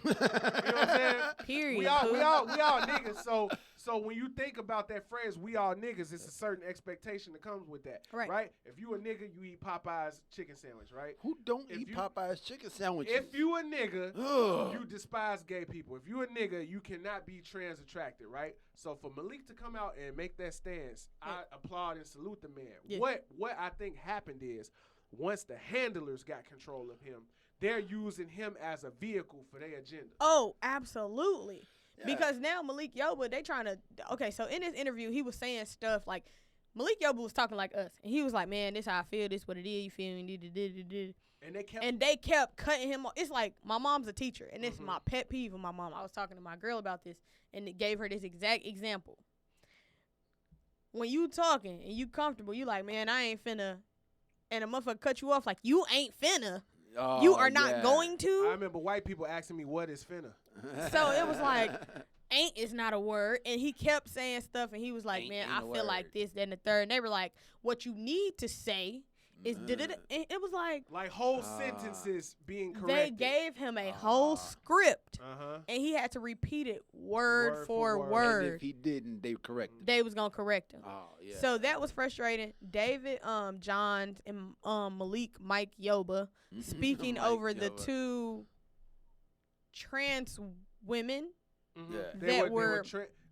You know what I'm saying? Period. We all niggas. So when you think about that phrase, we all niggas, it's a certain expectation that comes with that. Right? If you a nigga, you eat Popeye's chicken sandwich, right? Who don't eat Popeye's chicken sandwiches? If you a nigga, you despise gay people. If you a nigga, you cannot be trans attracted, right? So for Malik to come out and make that stance, I applaud and salute the man. Yeah. What I think happened is once the handlers got control of him, they're using him as a vehicle for their agenda. Oh, absolutely. Yeah. Because now Malik Yoba, they trying to – okay, so in this interview, he was saying stuff like Malik Yoba was talking like us. And he was like, man, this how I feel. This what it is. You feel me? And they kept cutting him off. It's like my mom's a teacher, and this is my pet peeve of my mom. I was talking to my girl about this, and it gave her this exact example. When you talking and you comfortable, you like, man, I ain't finna – and a motherfucker cut you off like, you ain't finna. You are not going to. I remember white people asking me, what is finna? So it was like, ain't is not a word. And he kept saying stuff, and he was like, man, I feel like this, that, and the third. And they were like, what you need to say is and it was like whole sentences being corrected. They gave him a whole script, and he had to repeat it word for word. And if he didn't, they corrected. They was gonna correct him. Oh yeah. So that was frustrating. David Johns and Malik Mike Yoba speaking over the two trans women that were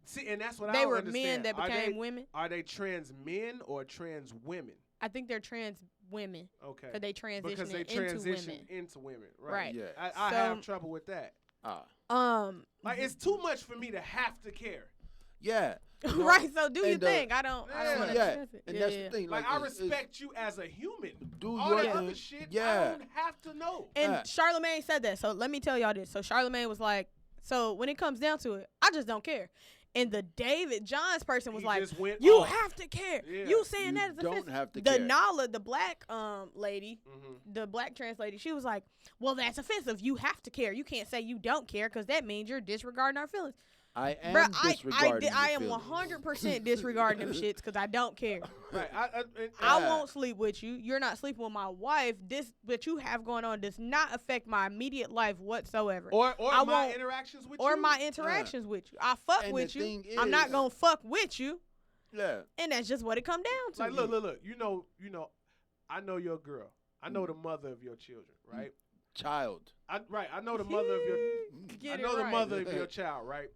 see, and that's what I don't understand. They were men that became women. Are they trans men or trans women? I think they're trans women. Okay. Because they transitioned into women. Right. Right. Yeah. I have trouble with that. Like it's too much for me to have to care. Yeah. Right. So do your thing. I don't want to stress it. And that's the thing. Like I respect you as a human. Do all your that other shit. I don't have to know. And Charlemagne said that. So let me tell y'all this. So Charlemagne was like, so when it comes down to it, I just don't care. And the David Johns person was like, you have to care. Yeah. You saying that is offensive. Don't have to care. The Nala, the black lady, the black trans lady, she was like, well, that's offensive. You have to care. You can't say you don't care because that means you're disregarding our feelings. I am disregarding I am 100% disregarding them shits because I don't care. Right. I won't sleep with you. You're not sleeping with my wife. This what you have going on does not affect my immediate life whatsoever. Or my interactions with you. Or my interactions with you. I fuck with you. I'm not gonna fuck with you. Yeah. And that's just what it come down to. Like look. You know. I know your girl. I know the mother of your children. Right. Child. I know the mother of your. The mother of your child, right?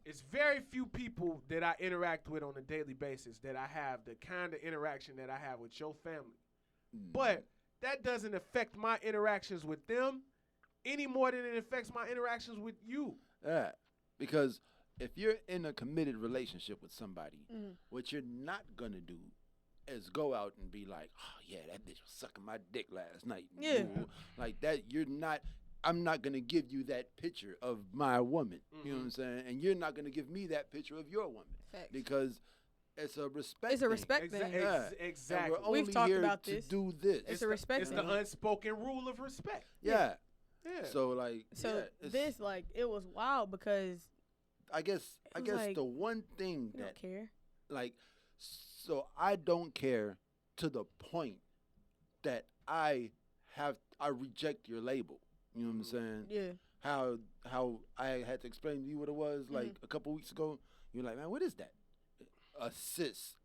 It's very few people that I interact with on a daily basis that I have the kind of interaction that I have with your family. But that doesn't affect my interactions with them any more than it affects my interactions with you. Yeah, because if you're in a committed relationship with somebody, what you're not gonna do is go out and be like, oh yeah, that bitch was sucking my dick last night. Yeah. Like that, I'm not going to give you that picture of my woman. You know what I'm saying? And you're not going to give me that picture of your woman. Facts. Because it's a respect It's a respect thing. Exactly. And we're only We've talked here about to this. do this. It's a respect thing. It's the unspoken rule of respect. Yeah. So this it was wild because I guess like, the one thing you don't care. Like, so I don't care to the point that I reject your label. You know what I'm saying? Yeah. how I had to explain to you what it was like a couple weeks ago. You're like, man, what is that? A cis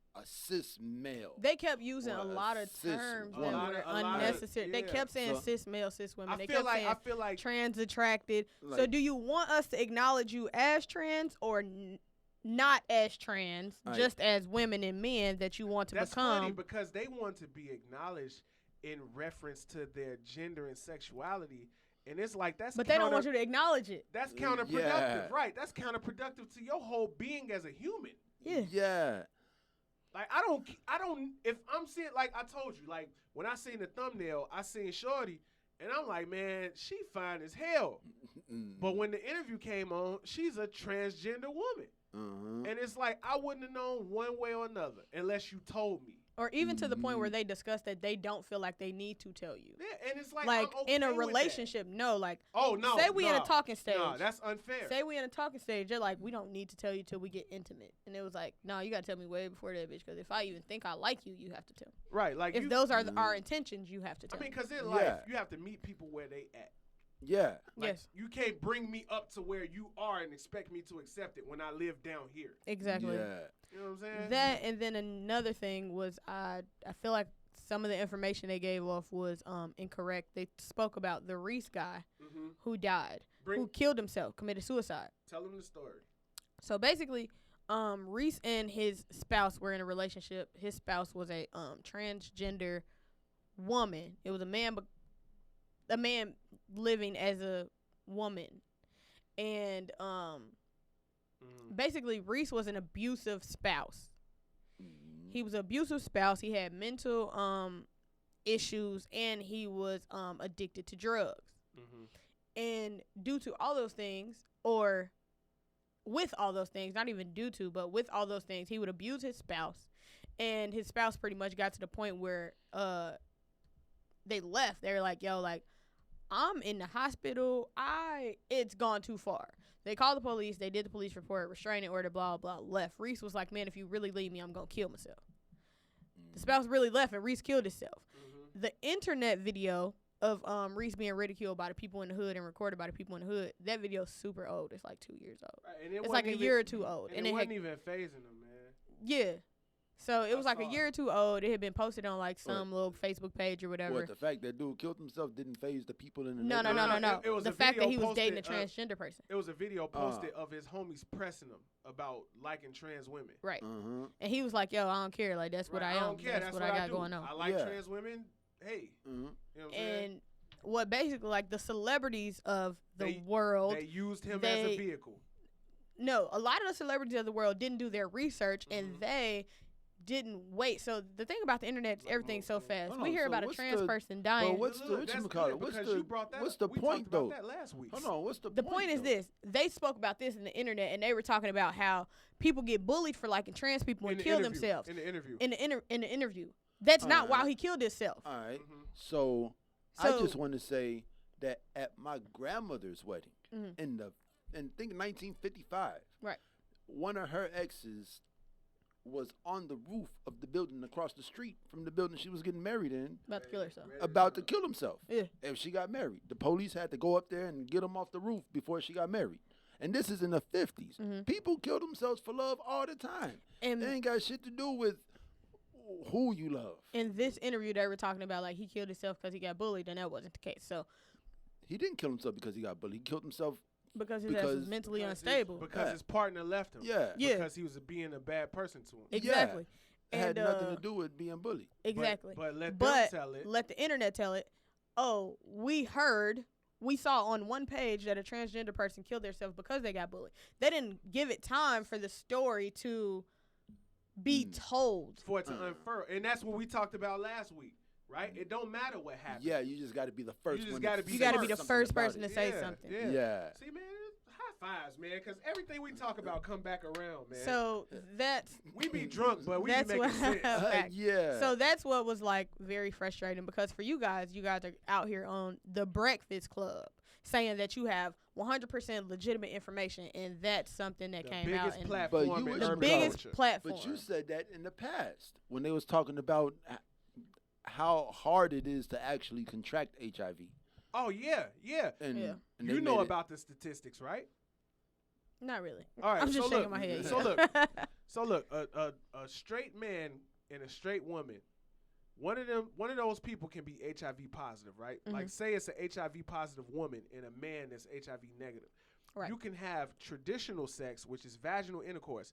male. They kept using a lot of terms that were unnecessary. They kept saying cis male, cis women. They kept saying I feel like trans attracted. So do you want us to acknowledge you as trans or not as trans, just as women and men that you want to become? That's funny because they want to be acknowledged in reference to their gender and sexuality. And it's like but they don't want you to acknowledge it. That's counterproductive, right? That's counterproductive to your whole being as a human. Yeah. Like I don't. If I'm seeing, like I told you, like when I seen the thumbnail, I seen Shorty, and I'm like, man, she fine as hell. But when the interview came on, she's a transgender woman, and it's like I wouldn't have known one way or another unless you told me. Or even to the point where they discuss that they don't feel like they need to tell you. Yeah, and it's like I'm okay in a relationship, no, like no. Say we in a talking stage. No, that's unfair. Say we in a talking stage, they're like, we don't need to tell you till we get intimate. And it was like, no, you gotta tell me way before that, bitch. Because if I even think I like you, you have to tell me. Right, like if those are our intentions, you have to tell me. I mean, because in life, you have to meet people where they at. Yeah. Like, yes. You can't bring me up to where you are and expect me to accept it when I live down here. Exactly. Yeah. You know what I'm saying? That, and then another thing was I feel like some of the information they gave off was incorrect. They spoke about the Reese guy who died, who killed himself, committed suicide. Tell him the story. So basically, Reese and his spouse were in a relationship. His spouse was a transgender woman. It was a man living as a woman. And basically Reese was an abusive spouse. He was an abusive spouse. He had mental issues, and he was addicted to drugs. And due to all those things, or with all those things, not even due to, but with all those things, he would abuse his spouse. And his spouse pretty much got to the point where they left. They were like, yo, like, I'm in the hospital. It's gone too far. They called the police. They did the police report, restraining order, blah, blah, left. Reese was like, man, if you really leave me, I'm going to kill myself. The spouse really left, and Reese killed himself. The internet video of Reese being ridiculed by the people in the hood and recorded by the people in the hood, that video is super old. It's like 2 years old. Right, and it's like a year or two old. And it wasn't even phasing them, man. Yeah. So it was like a year or two old. It had been posted on like some little Facebook page or whatever. What, the fact that dude killed himself didn't phase the people in the No. It was the fact that he was dating a transgender person. It was a video posted of his homies pressing him about liking trans women. Right. And he was like, yo, I don't care. Like, that's what I am. I don't care. That's what I got going on. I like trans women. Hey. You know what I'm saying? And what basically, like, the celebrities of the world. They used him as a vehicle. No, a lot of the celebrities of the world didn't do their research, and they didn't wait. So the thing about the internet is everything's so fast. We hear about a trans person dying. What's the point though? That last week. Hold on, what's the point? The point is this: they spoke about this in the internet, and they were talking about how people get bullied for liking trans people and kill themselves in the interview. In the interview, that's not why he killed himself. All right. So I just want to say that at my grandmother's wedding in 1955, right, one of her exes was on the roof of the building across the street from the building she was getting married in. About to kill herself. About to kill himself. Yeah. If she got married. The police had to go up there and get him off the roof before she got married. And this is in the 50s. People kill themselves for love all the time. And it ain't got shit to do with who you love. In this interview, they were talking about, like, he killed himself because he got bullied, and that wasn't the case. So he didn't kill himself because he got bullied. He killed himself because his ass was mentally unstable. Because his partner left him. Yeah. Because he was being a bad person to him. Exactly. It had nothing to do with being bullied. Exactly. But let them tell it. Let the internet tell it. Oh, we saw on one page that a transgender person killed themselves because they got bullied. They didn't give it time for the story to be told. For it to unfurl. And that's what we talked about last week. Right? It don't matter what happens. Yeah, you just got to be the first one. You got to be the first person to say something. Yeah. See, man, high fives, man, because everything we talk about come back around, man. So we be drunk, but we be making sense. Yeah. So that's what was like very frustrating because for you guys are out here on the Breakfast Club saying that you have 100% legitimate information, and that's something that came out. The biggest platform. But you said that in the past when they was talking about how hard it is to actually contract HIV. Oh yeah. And You know about the statistics, right? Not really. All right, I'm just so shaking look, my head. So look, a straight man and a straight woman, one of those people can be HIV positive, right? Mm-hmm. Like say it's an HIV positive woman and a man that's HIV negative. Right. You can have traditional sex, which is vaginal intercourse,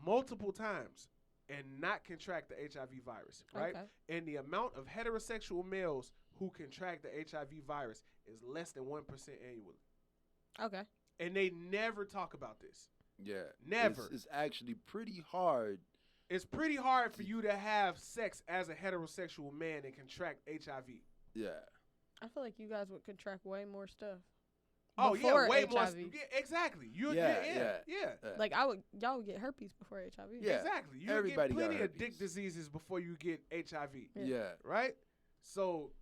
multiple times and not contract the HIV virus, right? Okay. And the amount of heterosexual males who contract the HIV virus is less than 1% annually. Okay. And they never talk about this. Yeah. Never. It's actually pretty hard. It's pretty hard for you to have sex as a heterosexual man and contract HIV. Yeah. I feel like you guys would contract way more stuff. Oh before yeah, way HIV. more. Yeah, exactly. Yeah. Like y'all would get herpes before HIV. Yeah. Exactly. You Everybody get plenty got of dick diseases before you get HIV. Yeah. Right? So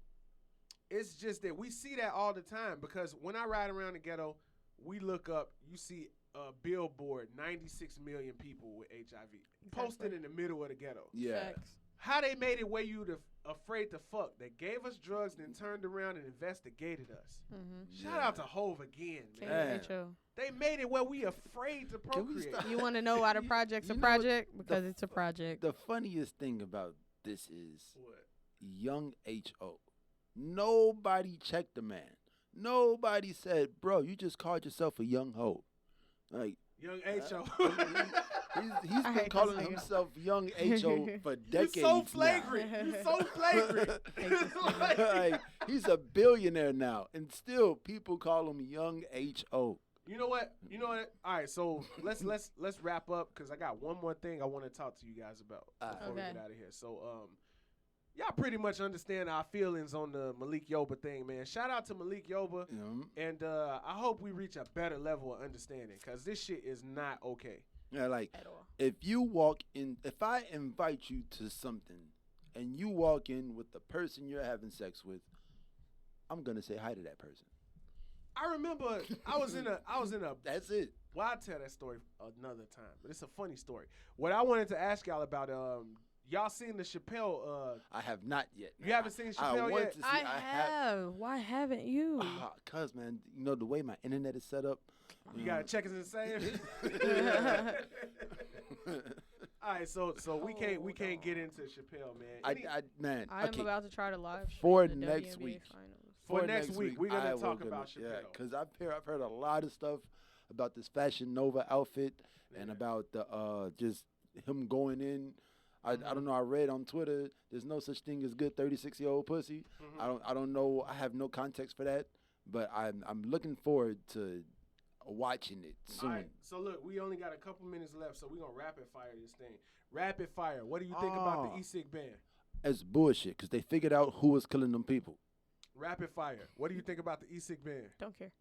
it's just that we see that all the time because when I ride around the ghetto, we look up, you see a billboard, 96 million people with HIV. Posted in the middle of the ghetto. Yeah. Facts. How they made it where you afraid to fuck. They gave us drugs, then turned around and investigated us. Mm-hmm. Shout out to Hove again, man. They made it where we afraid to procreate. You want to know why the project's a project? Because it's a project. The funniest thing about this is What? young H.O. Nobody checked the man. Nobody said, bro, you just called yourself a young hoe. Like Young H.O. He's been calling himself Young H.O. for decades You're so flagrant. now. You're so flagrant. Like, he's a billionaire now, and still people call him Young H.O. You know what? All right, so let's wrap up because I got one more thing I want to talk to you guys about before we get out of here. So y'all pretty much understand our feelings on the Malik Yoba thing, man. Shout out to Malik Yoba, and I hope we reach a better level of understanding because this shit is not okay. Yeah, like if I invite you to something and you walk in with the person you're having sex with, I'm gonna say hi to that person. I remember I was in a That's it. Well, I'll tell that story another time, but it's a funny story. What I wanted to ask y'all about, y'all seen the Chappelle? I have not yet. You haven't seen Chappelle yet? I have. Why haven't you? Cause man, you know the way my internet is set up. You gotta check it and save. All right, so we can't get into Chappelle, man. I am about to try to live stream for the next WNBA week. Finals. For next week, we're gonna talk about Chappelle. Yeah, because I've heard a lot of stuff about this Fashion Nova outfit and about the just him going in. I don't know. I read on Twitter there's no such thing as good 36-year-old pussy. I don't know. I have no context for that, but I'm looking forward to watching it soon. All right, so look, we only got a couple minutes left, so we're gonna rapid fire this thing. Rapid fire. What do you think about the e-cig ban? It's bullshit because they figured out who was killing them people. Rapid fire. What do you think about the e-cig ban? Don't care.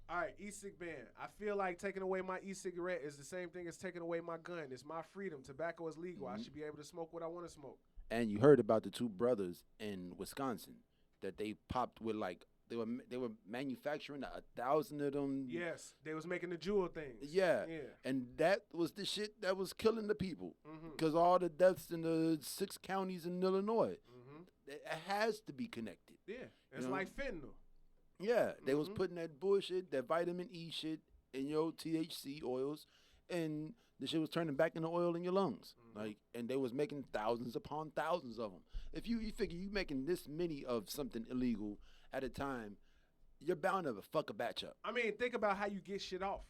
All right, e-cig ban. I feel like taking away my e-cigarette is the same thing as taking away my gun. It's my freedom. Tobacco is legal. I should be able to smoke what I want to smoke. And you heard about the two brothers in Wisconsin that they popped with like they were manufacturing 1,000 of them. Yes, they was making the jewel things. Yeah, and that was the shit that was killing the people because all the deaths in the 6 counties in Illinois. It has to be connected. Yeah, it's like fentanyl. Yeah, they was putting that bullshit, that vitamin E shit in your THC oils, and the shit was turning back into oil in your lungs. Like, and they was making thousands upon thousands of them. If you figure you making this many of something illegal at a time, you're bound to fuck a batch up. I mean, think about how you get shit off.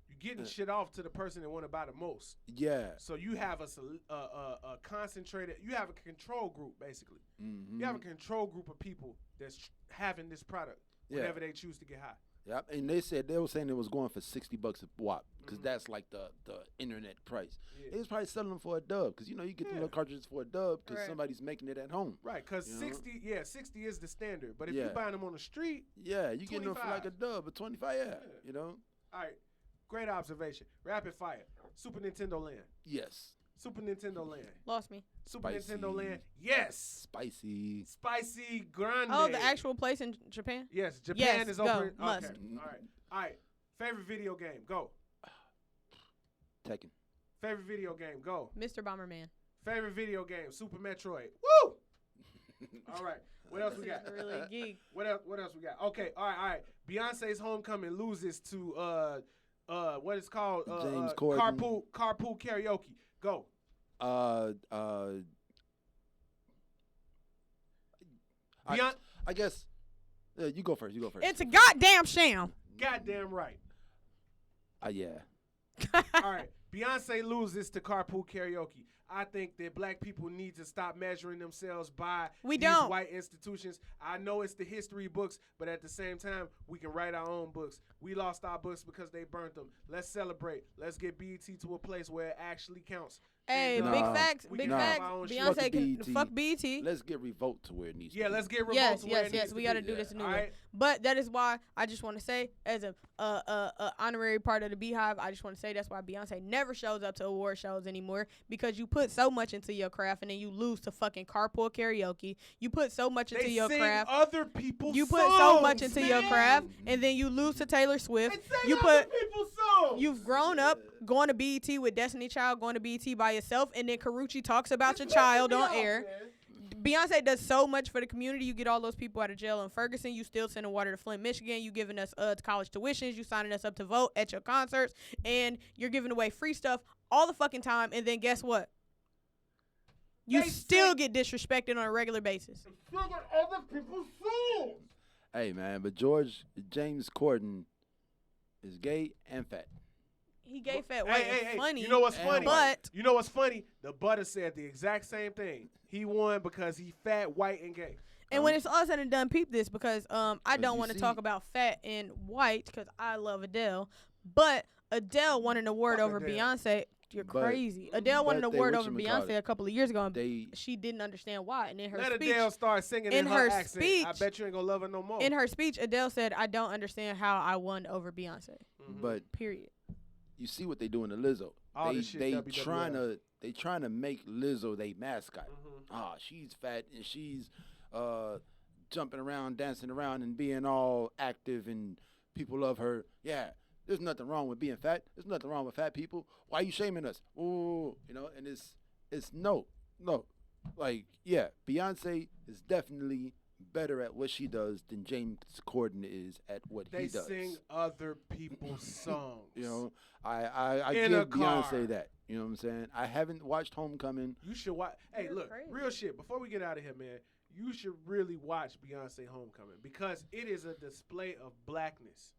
You're getting shit off to the person that want to buy the most. Yeah. So you have a concentrated, you have a control group, basically. You have a control group of people that's having this product whenever they choose to get high. Yep, and they were saying it was going for $60 a wop because that's like the internet price. They was probably selling them for a dub because you get the little cartridges for a dub because somebody's making it at home. Right, because 60 is the standard. But if you're buying them on the street, you getting them for like a dub, but 25, All right, great observation. Rapid fire. Super Nintendo Land. Yes. Super Nintendo Land. Lost me. Super Nintendo Land. Yes. Spicy Grande. Oh, the actual place in Japan? Yes, Japan is open. Go. Must. Okay. All right. Favorite video game? Go. Tekken. Favorite video game? Go. Mr. Bomberman. Favorite video game? Super Metroid. Woo! All right. What else we got? Really geek. What else we got? Okay. All right. Beyonce's Homecoming loses to what is called James Corden. carpool karaoke. Go. I guess you go first. It's a goddamn sham. Goddamn right. Yeah. All right. Beyonce loses to carpool karaoke. I think that black people need to stop measuring themselves by these white institutions. I know it's the history books, but at the same time, we can write our own books. We lost our books because they burnt them. Let's celebrate. Let's get BET to a place where it actually counts. Hey, big facts. Beyonce can fuck BET. Let's get Revolt to where it needs to be. Yeah, let's get Revolt to where it needs to be. Yes, we got to do this a new way. Right? But that is why I just want to say, as a honorary part of the Beehive, I just want to say that's why Beyonce never shows up to award shows anymore, because you put so much into your craft and then you lose to fucking carpool karaoke. You put so much into your craft. Other people's You put songs, so much into man. your craft and then you lose to Taylor Swift. You other people's songs. You've grown up going to BET with Destiny Child, going to BET by yourself, and then Karuchi talks about your child on air. Beyonce does so much for the community. You get all those people out of jail in Ferguson. You still sending water to Flint, Michigan. You giving us college tuitions. You signing us up to vote at your concerts. And you're giving away free stuff all the fucking time. And then guess what? You still get disrespected on a regular basis. Other people's songs. Hey, man, but James Corden is gay and fat. He gay fat white. Hey, funny. You know what's funny? But you know what's funny? The Butter said the exact same thing. He won because he fat, white, and gay. And when it's all said and done, peep this, because I don't want to talk about fat and white because I love Adele, but Adele won an award over Beyonce. You're crazy. Adele won an award over Beyonce a couple of years ago, and she didn't understand why. And in her speech, Adele start singing in her accent. Speech, I bet you ain't gonna love her no more. In her speech, Adele said, "I don't understand how I won over Beyonce." Mm-hmm. But period. You see what they doing to Lizzo? They trying to make Lizzo their mascot. Mm-hmm. She's fat and she's jumping around, dancing around, and being all active, and people love her. Yeah, there's nothing wrong with being fat. There's nothing wrong with fat people. Why are you shaming us? Ooh, and it's no. Like, yeah, Beyonce is definitely better at what she does than James Corden is at what he does. They sing other people's songs. I give Beyonce that. You know what I'm saying? I haven't watched Homecoming. You should watch. Hey, look, real shit. Before we get out of here, man, you should really watch Beyonce Homecoming because it is a display of blackness.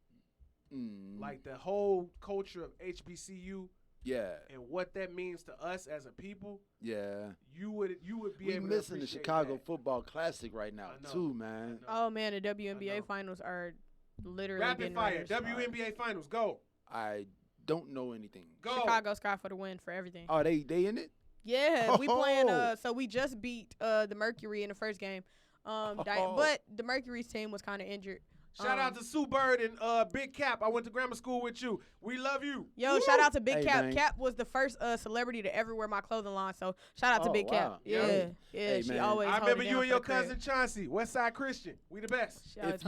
Like the whole culture of HBCU. Yeah. And what that means to us as a people. Yeah. You would be able to appreciate missing the Chicago Football Classic right now too, man. Oh man, the WNBA finals are literally rapid fire. WNBA finals, go. I don't know anything. Go. Chicago Sky for the win for everything. Oh, they in it? Yeah, we playing. So we just beat the Mercury in the first game. But the Mercury's team was kind of injured. Shout out to Sue Bird and Big Cap. I went to grammar school with you. We love you. Yo, woo! Shout out to Big Cap. Man. Cap was the first celebrity to ever wear my clothing line. So shout out to Big Cap. Yeah, hey, she always. I remember you and your cousin Chauncey, Westside Christian. We the best. If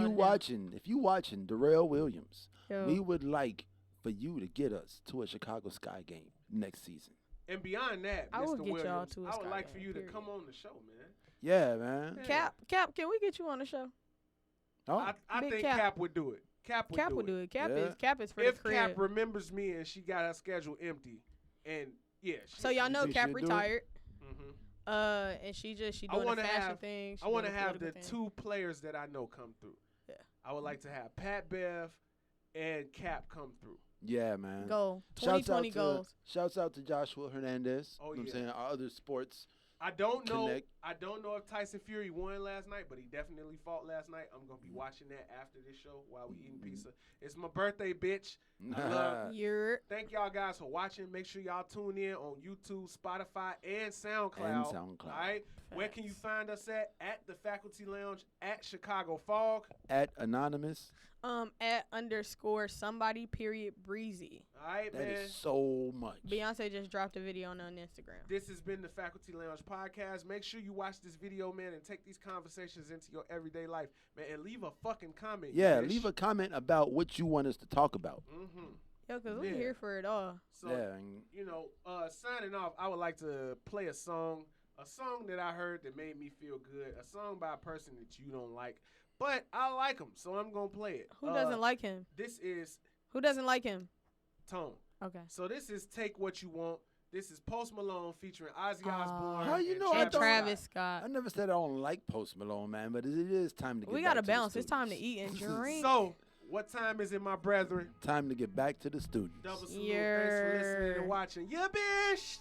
you watching Darrell Williams, we would like for you to get us to a Chicago Sky game next season. And beyond that, I Mr. get Williams, y'all to a I would Sky like for game, you to period. come on the show, man. Yeah, man. Cap, can we get you on the show? Oh. I think Cap would do it. Cap would do it. Cap is for if the crib. Cap remembers me and she got her schedule empty, and so y'all know Cap retired. Mm-hmm. And she doing the fashion thing. I want to have the two players that I know come through. Yeah. I would like to have Pat Bev and Cap come through. Yeah, man. Go 2020 goals. Shouts out to Joshua Hernandez. Oh, you know what I'm saying? Our other sports. I don't know if Tyson Fury won last night, but he definitely fought last night. I'm gonna be watching that after this show while we eating pizza. It's my birthday, bitch. Thank y'all guys for watching. Make sure y'all tune in on YouTube, Spotify, and SoundCloud. All right. Facts. Where can you find us at? At the Faculty Lounge, at Chicago Fog, at Anonymous. At _somebody _breezy. All right, man. That is so much. Beyonce just dropped a video on Instagram. This has been the Faculty Lounge podcast. Make sure you watch this video, man, and take these conversations into your everyday life, man, and leave a fucking comment. Yeah, leave a comment about what you want us to talk about. Mm-hmm. Yo, because we're here for it all. So, signing off, I would like to play a song A song that I heard that made me feel good. A song by a person that you don't like, but I like him, so I'm gonna play it. Who doesn't like him? Who doesn't like him? Tone. Okay. So this is Take What You Want. This is Post Malone featuring Ozzy Osbourne. How you know and Travis Scott. I never said I don't like Post Malone, man, but it is time to get back to the studios. We got to balance. It's time to eat and drink. So, what time is it, my brethren? Time to get back to the studios. Double salute. Thanks for listening and watching. Yeah, bitch.